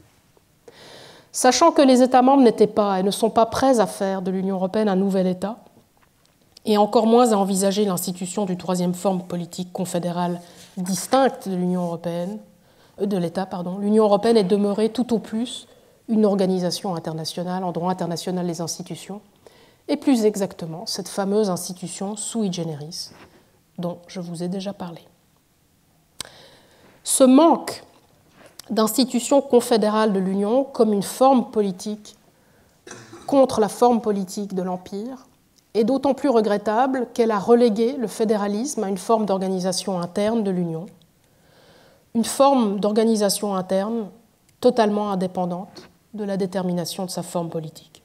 Sachant que les États membres n'étaient pas et ne sont pas prêts à faire de l'Union européenne un nouvel État, et encore moins à envisager l'institution d'une troisième forme politique confédérale distincte de l'Union européenne, de l'État, l'Union européenne est demeurée tout au plus une organisation internationale, en droit international des institutions, et plus exactement cette fameuse institution sui generis dont je vous ai déjà parlé. Ce manque d'institution confédérale de l'Union comme une forme politique contre la forme politique de l'Empire est d'autant plus regrettable qu'elle a relégué le fédéralisme à une forme d'organisation interne de l'Union, une forme d'organisation interne totalement indépendante de la détermination de sa forme politique.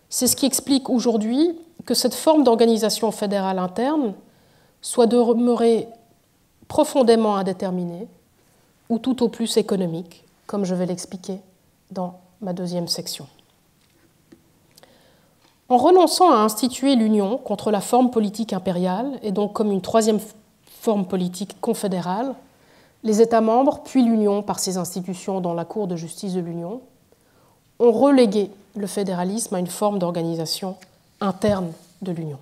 C'est ce qui explique aujourd'hui que cette forme d'organisation fédérale interne soit demeurée profondément indéterminée ou tout au plus économique, comme je vais l'expliquer dans ma deuxième section. En renonçant à instituer l'Union contre la forme politique impériale, et donc comme une troisième forme politique confédérale, les États membres, puis l'Union par ses institutions dans la Cour de justice de l'Union, ont relégué le fédéralisme à une forme d'organisation interne de l'Union.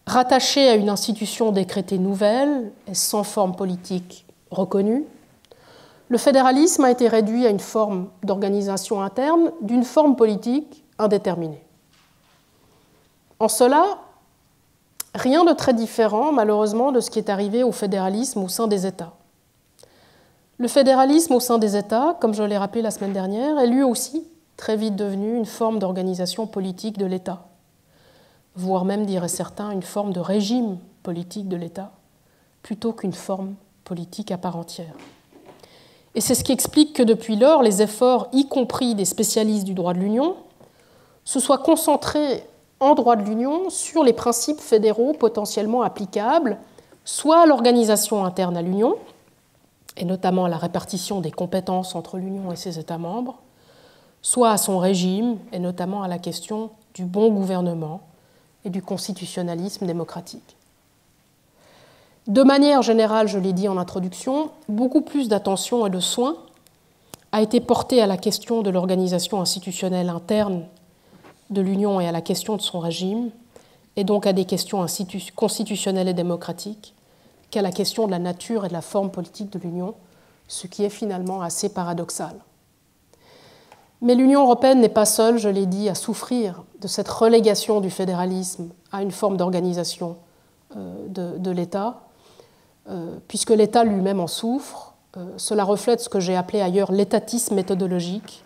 Rattaché à une institution décrétée nouvelle et sans forme politique reconnue, le fédéralisme a été réduit à une forme d'organisation interne d'une forme politique indéterminée. En cela, rien de très différent, malheureusement, de ce qui est arrivé au fédéralisme au sein des États. Le fédéralisme au sein des États, comme je l'ai rappelé la semaine dernière, est lui aussi très vite devenu une forme d'organisation politique de l'État, voire même, diraient certains, une forme de régime politique de l'État, plutôt qu'une forme politique à part entière. Et c'est ce qui explique que depuis lors, les efforts, y compris des spécialistes du droit de l'Union, se soient concentrés en droit de l'Union sur les principes fédéraux potentiellement applicables, soit à l'organisation interne à l'Union, et notamment à la répartition des compétences entre l'Union et ses États membres, soit à son régime, et notamment à la question du bon gouvernement et du constitutionnalisme démocratique. De manière générale, je l'ai dit en introduction, beaucoup plus d'attention et de soin a été porté à la question de l'organisation institutionnelle interne de l'Union et à la question de son régime, et donc à des questions constitutionnelles et démocratiques, qu'à la question de la nature et de la forme politique de l'Union, ce qui est finalement assez paradoxal. Mais l'Union européenne n'est pas seule, je l'ai dit, à souffrir de cette relégation du fédéralisme à une forme d'organisation de l'État, puisque l'État lui-même en souffre. Cela reflète ce que j'ai appelé ailleurs l'étatisme méthodologique,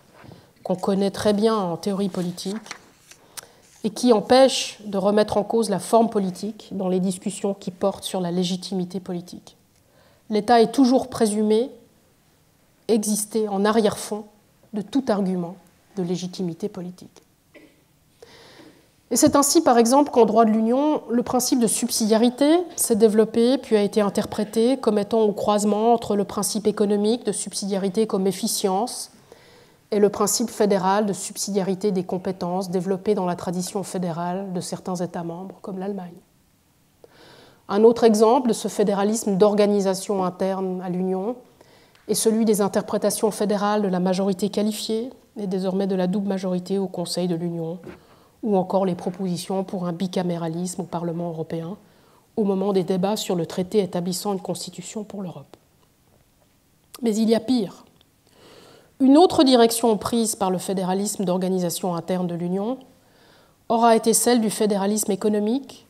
qu'on connaît très bien en théorie politique, et qui empêche de remettre en cause la forme politique dans les discussions qui portent sur la légitimité politique. L'État est toujours présumé exister en arrière-fond de tout argument de légitimité politique. Et c'est ainsi, par exemple, qu'en droit de l'Union, le principe de subsidiarité s'est développé puis a été interprété comme étant au croisement entre le principe économique de subsidiarité comme efficience et le principe fédéral de subsidiarité des compétences développé dans la tradition fédérale de certains États membres, comme l'Allemagne. Un autre exemple de ce fédéralisme d'organisation interne à l'Union est celui des interprétations fédérales de la majorité qualifiée et désormais de la double majorité au Conseil de l'Union, ou encore les propositions pour un bicaméralisme au Parlement européen au moment des débats sur le traité établissant une constitution pour l'Europe. Mais il y a pire. Une autre direction prise par le fédéralisme d'organisation interne de l'Union aura été celle du fédéralisme économique,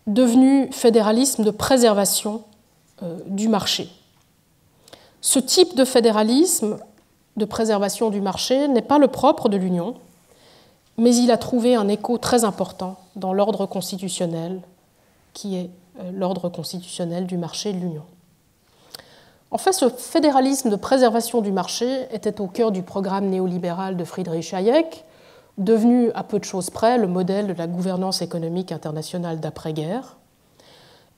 devenu fédéralisme de préservation du marché. Ce type de fédéralisme de préservation du marché n'est pas le propre de l'Union, mais il a trouvé un écho très important dans l'ordre constitutionnel, qui est l'ordre constitutionnel du marché de l'Union. En fait, ce fédéralisme de préservation du marché était au cœur du programme néolibéral de Friedrich Hayek, devenu à peu de choses près le modèle de la gouvernance économique internationale d'après-guerre.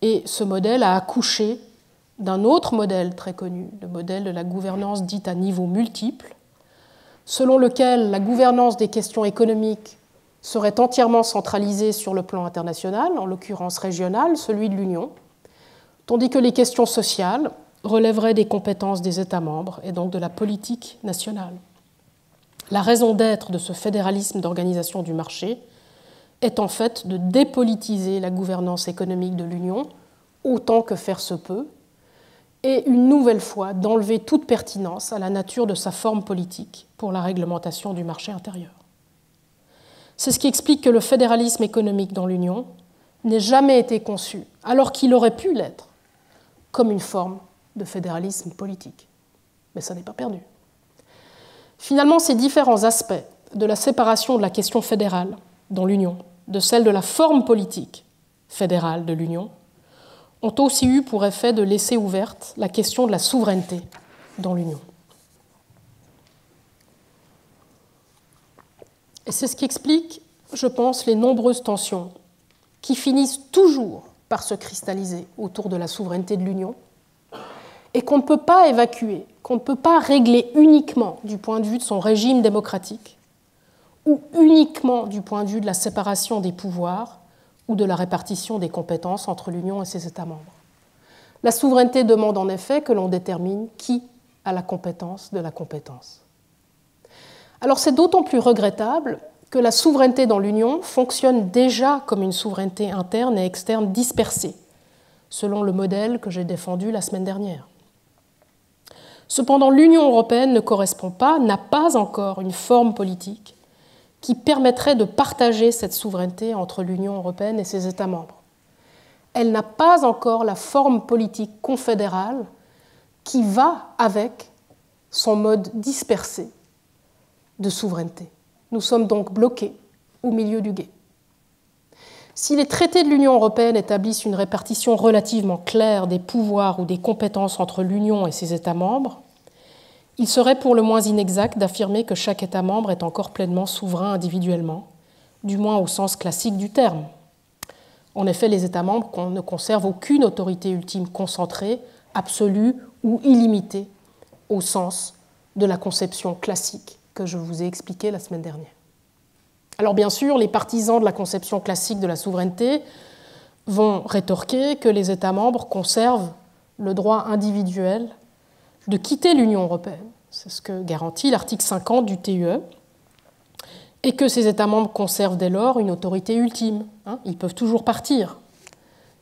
Et ce modèle a accouché d'un autre modèle très connu, le modèle de la gouvernance dite à niveau multiple, selon lequel la gouvernance des questions économiques serait entièrement centralisée sur le plan international, en l'occurrence régional, celui de l'Union, tandis que les questions sociales relèverait des compétences des États membres et donc de la politique nationale. La raison d'être de ce fédéralisme d'organisation du marché est en fait de dépolitiser la gouvernance économique de l'Union autant que faire se peut et une nouvelle fois d'enlever toute pertinence à la nature de sa forme politique pour la réglementation du marché intérieur. C'est ce qui explique que le fédéralisme économique dans l'Union n'ait jamais été conçu, alors qu'il aurait pu l'être, comme une forme de fédéralisme politique. mais ça n'est pas perdu. Finalement, ces différents aspects de la séparation de la question fédérale dans l'Union, de celle de la forme politique fédérale de l'Union, ont aussi eu pour effet de laisser ouverte la question de la souveraineté dans l'Union. Et c'est ce qui explique, je pense, les nombreuses tensions qui finissent toujours par se cristalliser autour de la souveraineté de l'Union et qu'on ne peut pas évacuer, qu'on ne peut pas régler uniquement du point de vue de son régime démocratique ou uniquement du point de vue de la séparation des pouvoirs ou de la répartition des compétences entre l'Union et ses États membres. La souveraineté demande en effet que l'on détermine qui a la compétence de la compétence. Alors c'est d'autant plus regrettable que la souveraineté dans l'Union fonctionne déjà comme une souveraineté interne et externe dispersée, selon le modèle que j'ai défendu la semaine dernière. Cependant, l'Union européenne ne correspond pas, n'a pas encore une forme politique qui permettrait de partager cette souveraineté entre l'Union européenne et ses États membres. Elle n'a pas encore la forme politique confédérale qui va avec son mode dispersé de souveraineté. Nous sommes donc bloqués au milieu du gué. Si les traités de l'Union européenne établissent une répartition relativement claire des pouvoirs ou des compétences entre l'Union et ses États membres, il serait pour le moins inexact d'affirmer que chaque État membre est encore pleinement souverain individuellement, du moins au sens classique du terme. En effet, les États membres ne conservent aucune autorité ultime concentrée, absolue ou illimitée au sens de la conception classique que je vous ai expliquée la semaine dernière. Alors bien sûr, les partisans de la conception classique de la souveraineté vont rétorquer que les États membres conservent le droit individuel de quitter l'Union européenne. C'est ce que garantit l'article 50 du TUE, et que ces États membres conservent dès lors une autorité ultime. Ils peuvent toujours partir.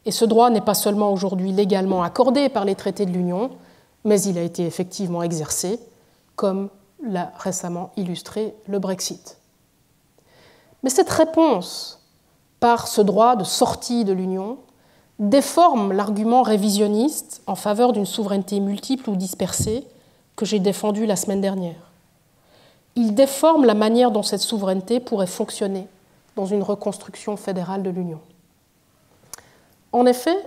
Et ce droit n'est pas seulement aujourd'hui légalement accordé par les traités de l'Union, mais il a été effectivement exercé, comme l'a récemment illustré le Brexit. Mais cette réponse, par ce droit de sortie de l'Union, déforme l'argument révisionniste en faveur d'une souveraineté multiple ou dispersée que j'ai défendu la semaine dernière. Il déforme la manière dont cette souveraineté pourrait fonctionner dans une reconstruction fédérale de l'Union. En effet,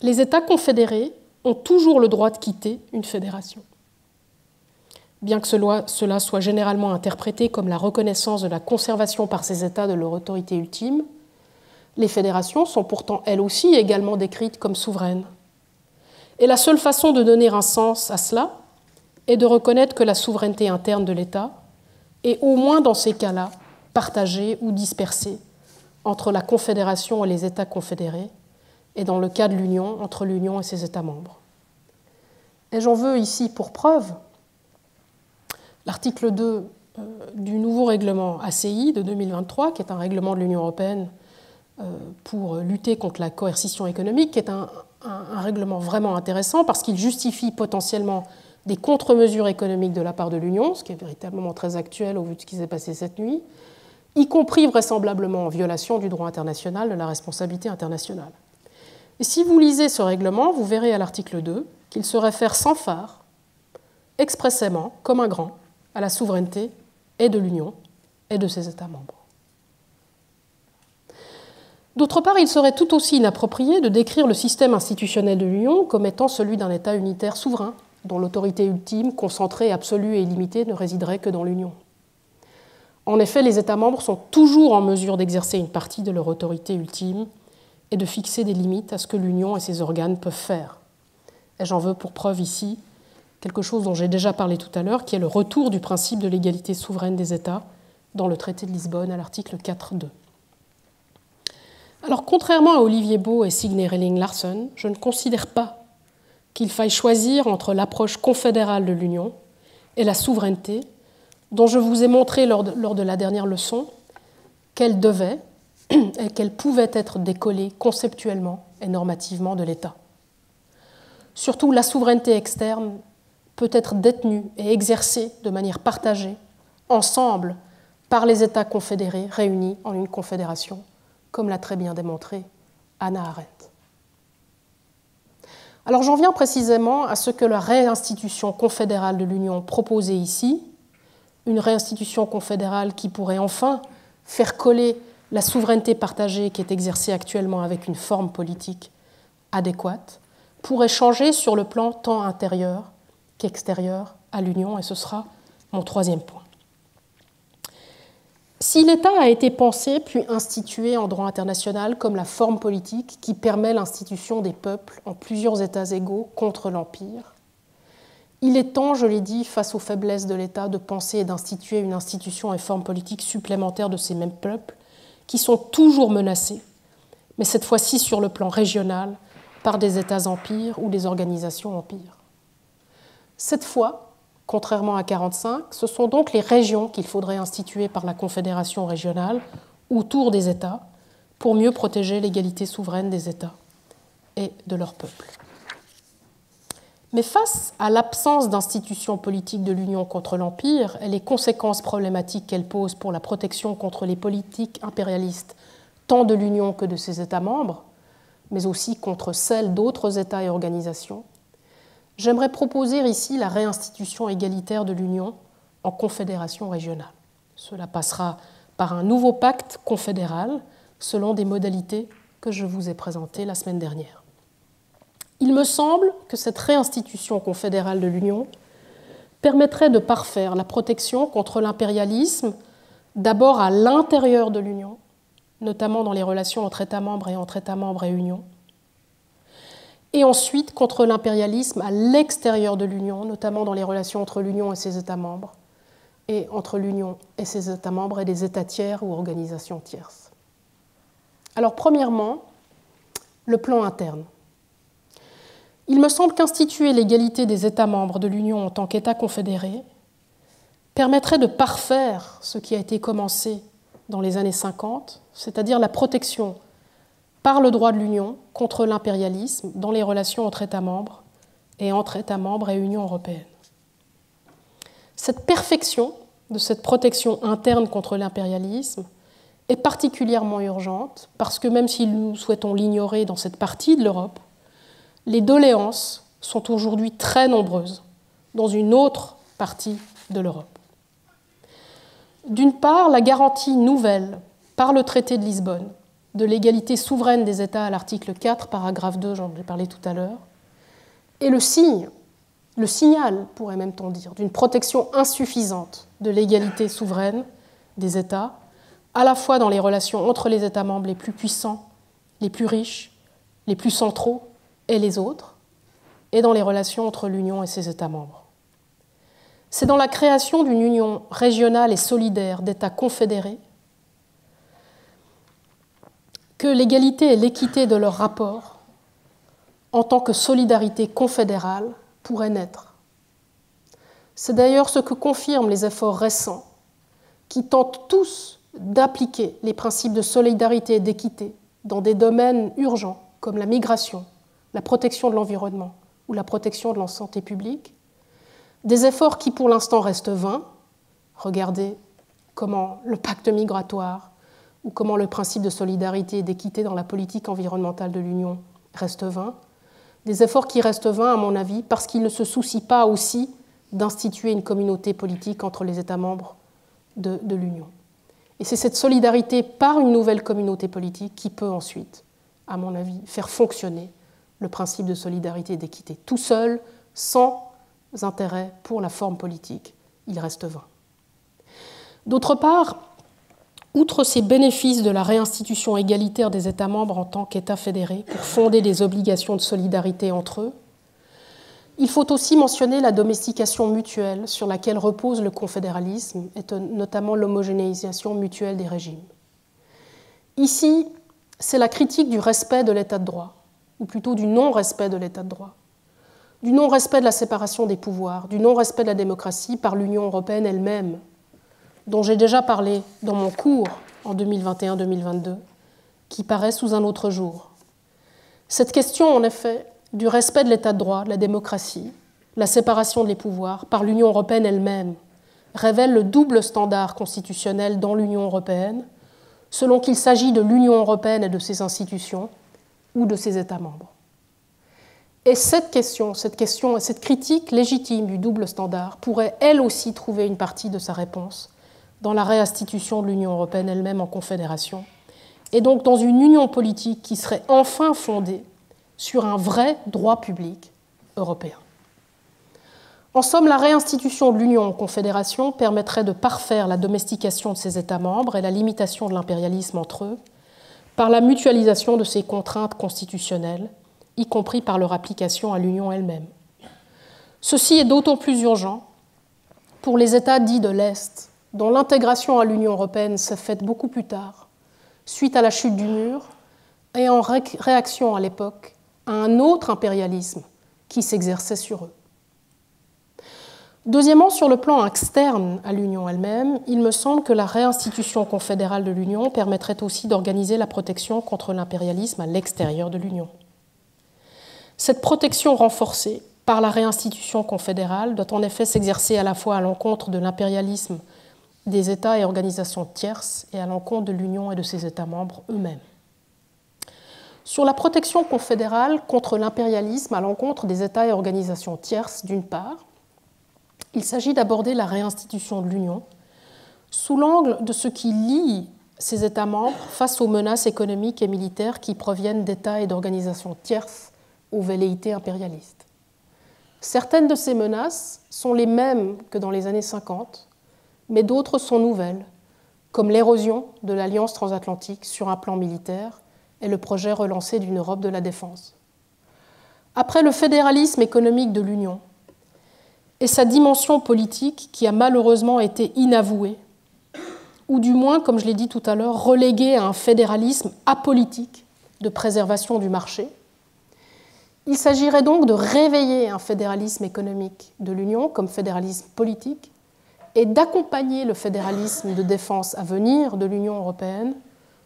les États confédérés ont toujours le droit de quitter une fédération. Bien que cela soit généralement interprété comme la reconnaissance de la conservation par ces États de leur autorité ultime, les fédérations sont pourtant elles aussi également décrites comme souveraines. Et la seule façon de donner un sens à cela est de reconnaître que la souveraineté interne de l'État est, au moins dans ces cas-là, partagée ou dispersée entre la Confédération et les États confédérés, et dans le cas de l'Union, entre l'Union et ses États membres. Et j'en veux ici pour preuve l'article 2 du nouveau règlement ACI de 2023, qui est un règlement de l'Union européenne pour lutter contre la coercition économique, qui est un règlement vraiment intéressant parce qu'il justifie potentiellement des contre-mesures économiques de la part de l'Union, ce qui est véritablement très actuel au vu de ce qui s'est passé cette nuit, y compris vraisemblablement en violation du droit international, de la responsabilité internationale. Et si vous lisez ce règlement, vous verrez à l'article 2 qu'il se réfère sans phare, expressément, comme un grand, à la souveraineté et de l'Union et de ses États membres. D'autre part, il serait tout aussi inapproprié de décrire le système institutionnel de l'Union comme étant celui d'un État unitaire souverain, dont l'autorité ultime, concentrée, absolue et illimitée ne résiderait que dans l'Union. En effet, les États membres sont toujours en mesure d'exercer une partie de leur autorité ultime et de fixer des limites à ce que l'Union et ses organes peuvent faire. Et j'en veux pour preuve ici quelque chose dont j'ai déjà parlé tout à l'heure, qui est le retour du principe de l'égalité souveraine des États dans le traité de Lisbonne à l'article 4.2. Alors, contrairement à Olivier Beau et Signe Relling-Larsen, je ne considère pas qu'il faille choisir entre l'approche confédérale de l'Union et la souveraineté, dont je vous ai montré lors de la dernière leçon qu'elle devait et qu'elle pouvait être décollée conceptuellement et normativement de l'État. Surtout, la souveraineté externe peut être détenue et exercée de manière partagée, ensemble, par les États confédérés réunis en une confédération, comme l'a très bien démontré Hannah Arendt. Alors j'en viens précisément à ce que la réinstitution confédérale de l'Union proposait ici, une réinstitution confédérale qui pourrait enfin faire coller la souveraineté partagée qui est exercée actuellement avec une forme politique adéquate, pourrait changer sur le plan tant intérieur qu'extérieur à l'Union, et ce sera mon troisième point. Si l'État a été pensé puis institué en droit international comme la forme politique qui permet l'institution des peuples en plusieurs États égaux contre l'Empire, il est temps, je l'ai dit, face aux faiblesses de l'État, de penser et d'instituer une institution et forme politique supplémentaire de ces mêmes peuples qui sont toujours menacés, mais cette fois-ci sur le plan régional, par des États-empires ou des organisations empires. Cette fois, contrairement à 1945, ce sont donc les régions qu'il faudrait instituer par la Confédération régionale autour des États pour mieux protéger l'égalité souveraine des États et de leurs peuples. Mais face à l'absence d'institutions politiques de l'Union contre l'Empire et les conséquences problématiques qu'elle pose pour la protection contre les politiques impérialistes tant de l'Union que de ses États membres, mais aussi contre celles d'autres États et organisations, j'aimerais proposer ici la réinstitution égalitaire de l'Union en confédération régionale. Cela passera par un nouveau pacte confédéral selon des modalités que je vous ai présentées la semaine dernière. Il me semble que cette réinstitution confédérale de l'Union permettrait de parfaire la protection contre l'impérialisme, d'abord à l'intérieur de l'Union, notamment dans les relations entre États membres et entre États membres et Union, et ensuite contre l'impérialisme à l'extérieur de l'Union, notamment dans les relations entre l'Union et ses États membres, et entre l'Union et ses États membres et des États tiers ou organisations tierces. Alors, premièrement, le plan interne. Il me semble qu'instituer l'égalité des États membres de l'Union en tant qu'États confédérés permettrait de parfaire ce qui a été commencé dans les années 50, c'est-à-dire la protection par le droit de l'Union contre l'impérialisme dans les relations entre États membres et entre États membres et Union européenne. Cette perfection de cette protection interne contre l'impérialisme est particulièrement urgente parce que même si nous souhaitons l'ignorer dans cette partie de l'Europe, les doléances sont aujourd'hui très nombreuses dans une autre partie de l'Europe. D'une part, la garantie nouvelle par le traité de Lisbonne de l'égalité souveraine des États à l'article 4, paragraphe 2, j'en ai parlé tout à l'heure, et le signal, pourrait même-on dire, d'une protection insuffisante de l'égalité souveraine des États, à la fois dans les relations entre les États membres les plus puissants, les plus riches, les plus centraux et les autres, et dans les relations entre l'Union et ses États membres. C'est dans la création d'une union régionale et solidaire d'États confédérés que l'égalité et l'équité de leurs rapports, en tant que solidarité confédérale, pourraient naître. C'est d'ailleurs ce que confirment les efforts récents qui tentent tous d'appliquer les principes de solidarité et d'équité dans des domaines urgents comme la migration, la protection de l'environnement ou la protection de la santé publique, des efforts qui pour l'instant restent vains. Regardez comment le pacte migratoire ou comment le principe de solidarité et d'équité dans la politique environnementale de l'Union reste vain. Des efforts qui restent vains, à mon avis, parce qu'ils ne se soucient pas aussi d'instituer une communauté politique entre les États membres de l'Union. Et c'est cette solidarité par une nouvelle communauté politique qui peut ensuite, à mon avis, faire fonctionner le principe de solidarité et d'équité. Tout seul, sans intérêt pour la forme politique, il reste vain. D'autre part, outre ces bénéfices de la réinstitution égalitaire des États membres en tant qu'États fédérés pour fonder des obligations de solidarité entre eux, il faut aussi mentionner la domestication mutuelle sur laquelle repose le confédéralisme et notamment l'homogénéisation mutuelle des régimes. Ici, c'est la critique du respect de l'état de droit, ou plutôt du non-respect de l'état de droit, du non-respect de la séparation des pouvoirs, du non-respect de la démocratie par l'Union européenne elle-même, dont j'ai déjà parlé dans mon cours en 2021-2022, qui paraît sous un autre jour. Cette question, en effet, du respect de l'état de droit, de la démocratie, la séparation des pouvoirs par l'Union européenne elle-même, révèle le double standard constitutionnel dans l'Union européenne, selon qu'il s'agit de l'Union européenne et de ses institutions ou de ses États membres. Et cette question et cette critique légitime du double standard pourrait elle aussi trouver une partie de sa réponse dans la réinstitution de l'Union européenne elle-même en confédération, et donc dans une union politique qui serait enfin fondée sur un vrai droit public européen. En somme, la réinstitution de l'Union en confédération permettrait de parfaire la domestication de ses États membres et la limitation de l'impérialisme entre eux par la mutualisation de ses contraintes constitutionnelles, y compris par leur application à l'Union elle-même. Ceci est d'autant plus urgent pour les États dits de l'Est, dont l'intégration à l'Union européenne s'est faite beaucoup plus tard, suite à la chute du mur et en réaction à l'époque à un autre impérialisme qui s'exerçait sur eux. Deuxièmement, sur le plan externe à l'Union elle-même, il me semble que la réinstitution confédérale de l'Union permettrait aussi d'organiser la protection contre l'impérialisme à l'extérieur de l'Union. Cette protection renforcée par la réinstitution confédérale doit en effet s'exercer à la fois à l'encontre de l'impérialisme des États et organisations tierces et à l'encontre de l'Union et de ses États membres eux-mêmes. Sur la protection confédérale contre l'impérialisme à l'encontre des États et organisations tierces, d'une part, il s'agit d'aborder la réinstitution de l'Union sous l'angle de ce qui lie ces États membres face aux menaces économiques et militaires qui proviennent d'États et d'organisations tierces aux velléités impérialistes. Certaines de ces menaces sont les mêmes que dans les années 50, mais d'autres sont nouvelles, comme l'érosion de l'Alliance transatlantique sur un plan militaire et le projet relancé d'une Europe de la défense. Après le fédéralisme économique de l'Union et sa dimension politique qui a malheureusement été inavouée, ou du moins, comme je l'ai dit tout à l'heure, reléguée à un fédéralisme apolitique de préservation du marché, il s'agirait donc de réveiller un fédéralisme économique de l'Union comme fédéralisme politique et d'accompagner le fédéralisme de défense à venir de l'Union européenne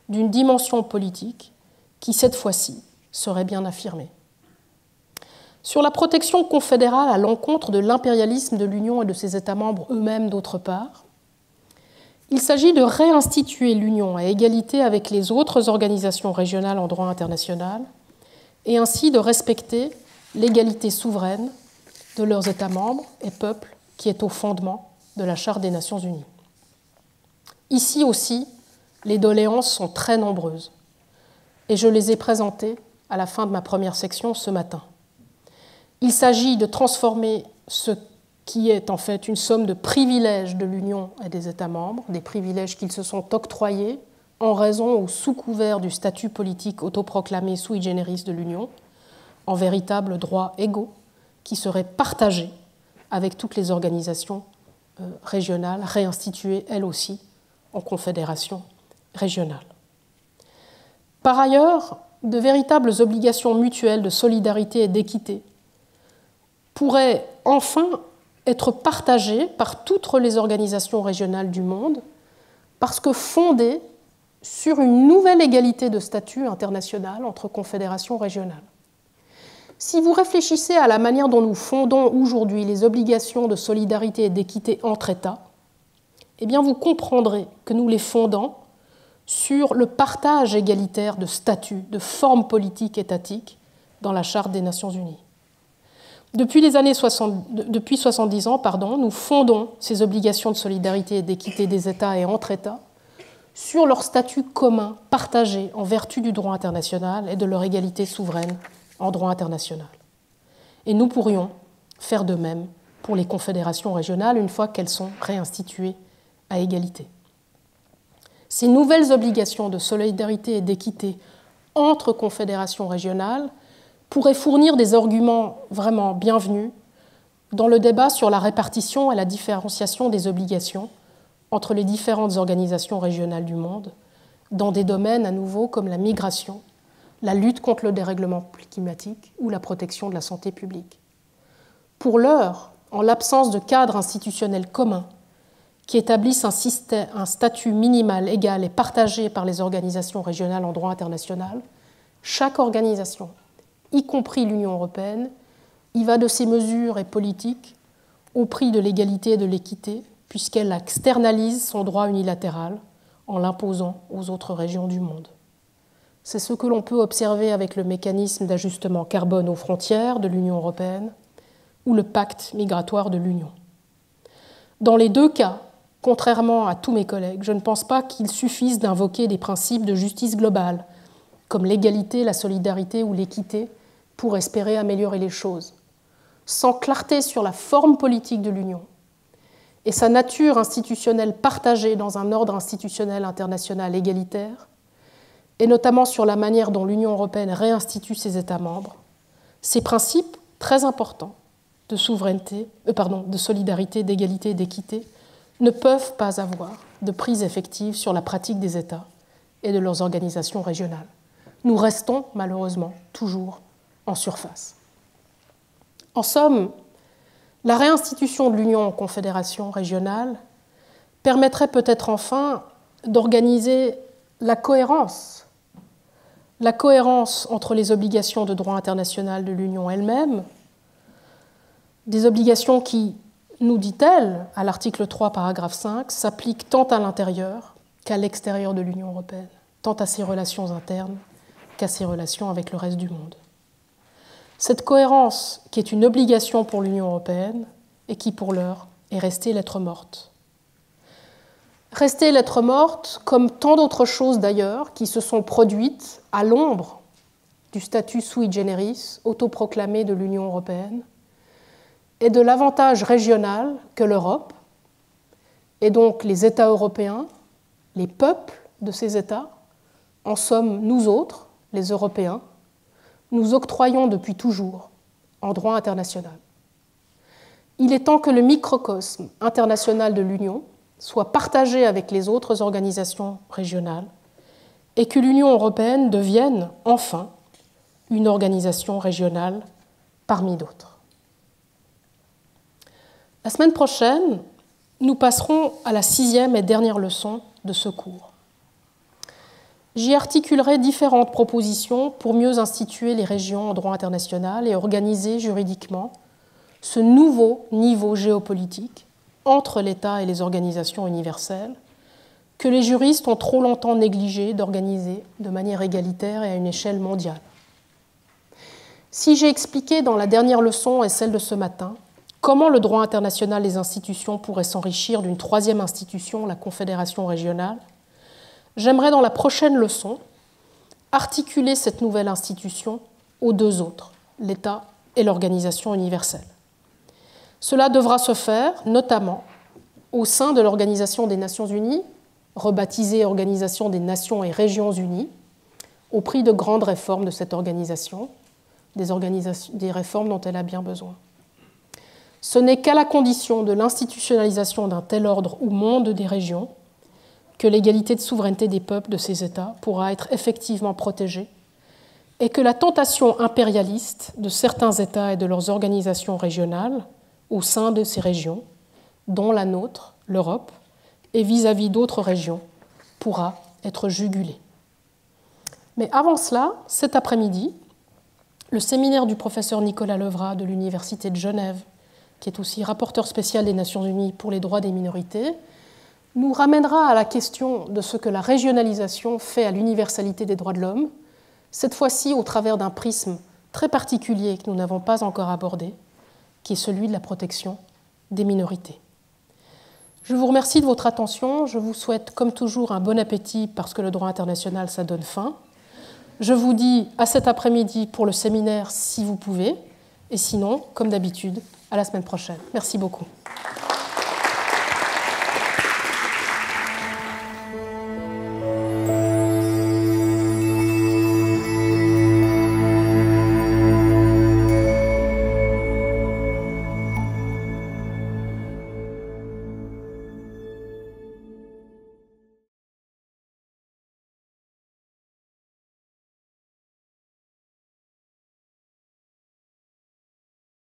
d'une dimension politique qui, cette fois-ci, serait bien affirmée. Sur la protection confédérale à l'encontre de l'impérialisme de l'Union et de ses États membres eux-mêmes d'autre part, il s'agit de réinstituer l'Union à égalité avec les autres organisations régionales en droit international et ainsi de respecter l'égalité souveraine de leurs États membres et peuples qui est au fondement de la Charte des Nations Unies. Ici aussi, les doléances sont très nombreuses et je les ai présentées à la fin de ma première section ce matin. Il s'agit de transformer ce qui est en fait une somme de privilèges de l'Union et des États membres, des privilèges qu'ils se sont octroyés en raison ou sous couvert du statut politique autoproclamé sui generis de l'Union, en véritables droits égaux qui seraient partagés avec toutes les organisations régionales, réinstituées elles aussi en confédération régionale. Par ailleurs, de véritables obligations mutuelles de solidarité et d'équité pourraient enfin être partagées par toutes les organisations régionales du monde parce que fondées sur une nouvelle égalité de statut international entre confédérations régionales. Si vous réfléchissez à la manière dont nous fondons aujourd'hui les obligations de solidarité et d'équité entre États, eh bien vous comprendrez que nous les fondons sur le partage égalitaire de statuts, de formes politiques étatiques dans la Charte des Nations Unies. Depuis 70 ans, nous fondons ces obligations de solidarité et d'équité des États et entre États sur leur statut commun partagé en vertu du droit international et de leur égalité souveraine en droit international. Et nous pourrions faire de même pour les confédérations régionales une fois qu'elles sont réinstituées à égalité. Ces nouvelles obligations de solidarité et d'équité entre confédérations régionales pourraient fournir des arguments vraiment bienvenus dans le débat sur la répartition et la différenciation des obligations entre les différentes organisations régionales du monde, dans des domaines à nouveau comme la migration, la lutte contre le dérèglement climatique ou la protection de la santé publique. Pour l'heure, en l'absence de cadre institutionnel commun qui établisse un statut minimal égal et partagé par les organisations régionales en droit international, chaque organisation, y compris l'Union européenne, y va de ses mesures et politiques au prix de l'égalité et de l'équité, puisqu'elle externalise son droit unilatéral en l'imposant aux autres régions du monde. C'est ce que l'on peut observer avec le mécanisme d'ajustement carbone aux frontières de l'Union européenne ou le pacte migratoire de l'Union. Dans les deux cas, contrairement à tous mes collègues, je ne pense pas qu'il suffise d'invoquer des principes de justice globale, comme l'égalité, la solidarité ou l'équité, pour espérer améliorer les choses. Sans clarté sur la forme politique de l'Union et sa nature institutionnelle partagée dans un ordre institutionnel international égalitaire, et notamment sur la manière dont l'Union européenne réinstitue ses États membres, ces principes très importants de souveraineté, de solidarité, d'égalité et d'équité ne peuvent pas avoir de prise effective sur la pratique des États et de leurs organisations régionales. Nous restons malheureusement toujours en surface. En somme, la réinstitution de l'Union en confédération régionale permettrait peut-être enfin d'organiser la cohérence entre les obligations de droit international de l'Union elle-même, des obligations qui, nous dit-elle, à l'article 3, paragraphe 5, s'appliquent tant à l'intérieur qu'à l'extérieur de l'Union européenne, tant à ses relations internes qu'à ses relations avec le reste du monde. Cette cohérence, qui est une obligation pour l'Union européenne et qui, pour l'heure, est restée lettre morte. Restée lettre morte, comme tant d'autres choses d'ailleurs, qui se sont produites à l'ombre du statut sui generis autoproclamé de l'Union européenne et de l'avantage régional que l'Europe, et donc les États européens, les peuples de ces États, en somme nous autres, les Européens, nous octroyons depuis toujours en droit international. Il est temps que le microcosme international de l'Union soit partagé avec les autres organisations régionales et que l'Union européenne devienne enfin une organisation régionale parmi d'autres. La semaine prochaine, nous passerons à la 6e et dernière leçon de ce cours. J'y articulerai différentes propositions pour mieux instituer les régions en droit international et organiser juridiquement ce nouveau niveau géopolitique entre l'État et les organisations universelles que les juristes ont trop longtemps négligé d'organiser de manière égalitaire et à une échelle mondiale. Si j'ai expliqué dans la dernière leçon et celle de ce matin comment le droit international des institutions pourrait s'enrichir d'une troisième institution, la Confédération régionale, j'aimerais dans la prochaine leçon articuler cette nouvelle institution aux deux autres, l'État et l'organisation universelle. Cela devra se faire notamment au sein de l'Organisation des Nations Unies, rebaptisée Organisation des Nations et Régions Unies, au prix de grandes réformes de cette organisation, des réformes dont elle a bien besoin. Ce n'est qu'à la condition de l'institutionnalisation d'un tel ordre ou monde des régions que l'égalité de souveraineté des peuples de ces États pourra être effectivement protégée et que la tentation impérialiste de certains États et de leurs organisations régionales au sein de ces régions, dont la nôtre, l'Europe, et vis-à-vis d'autres régions, pourra être jugulée. Mais avant cela, cet après-midi, le séminaire du professeur Nicolas Levrat de l'Université de Genève, qui est aussi rapporteur spécial des Nations Unies pour les droits des minorités, nous ramènera à la question de ce que la régionalisation fait à l'universalité des droits de l'homme, cette fois-ci au travers d'un prisme très particulier que nous n'avons pas encore abordé, qui est celui de la protection des minorités. Je vous remercie de votre attention. Je vous souhaite, comme toujours, un bon appétit parce que le droit international, ça donne faim. Je vous dis à cet après-midi pour le séminaire si vous pouvez, et sinon, comme d'habitude, à la semaine prochaine. Merci beaucoup.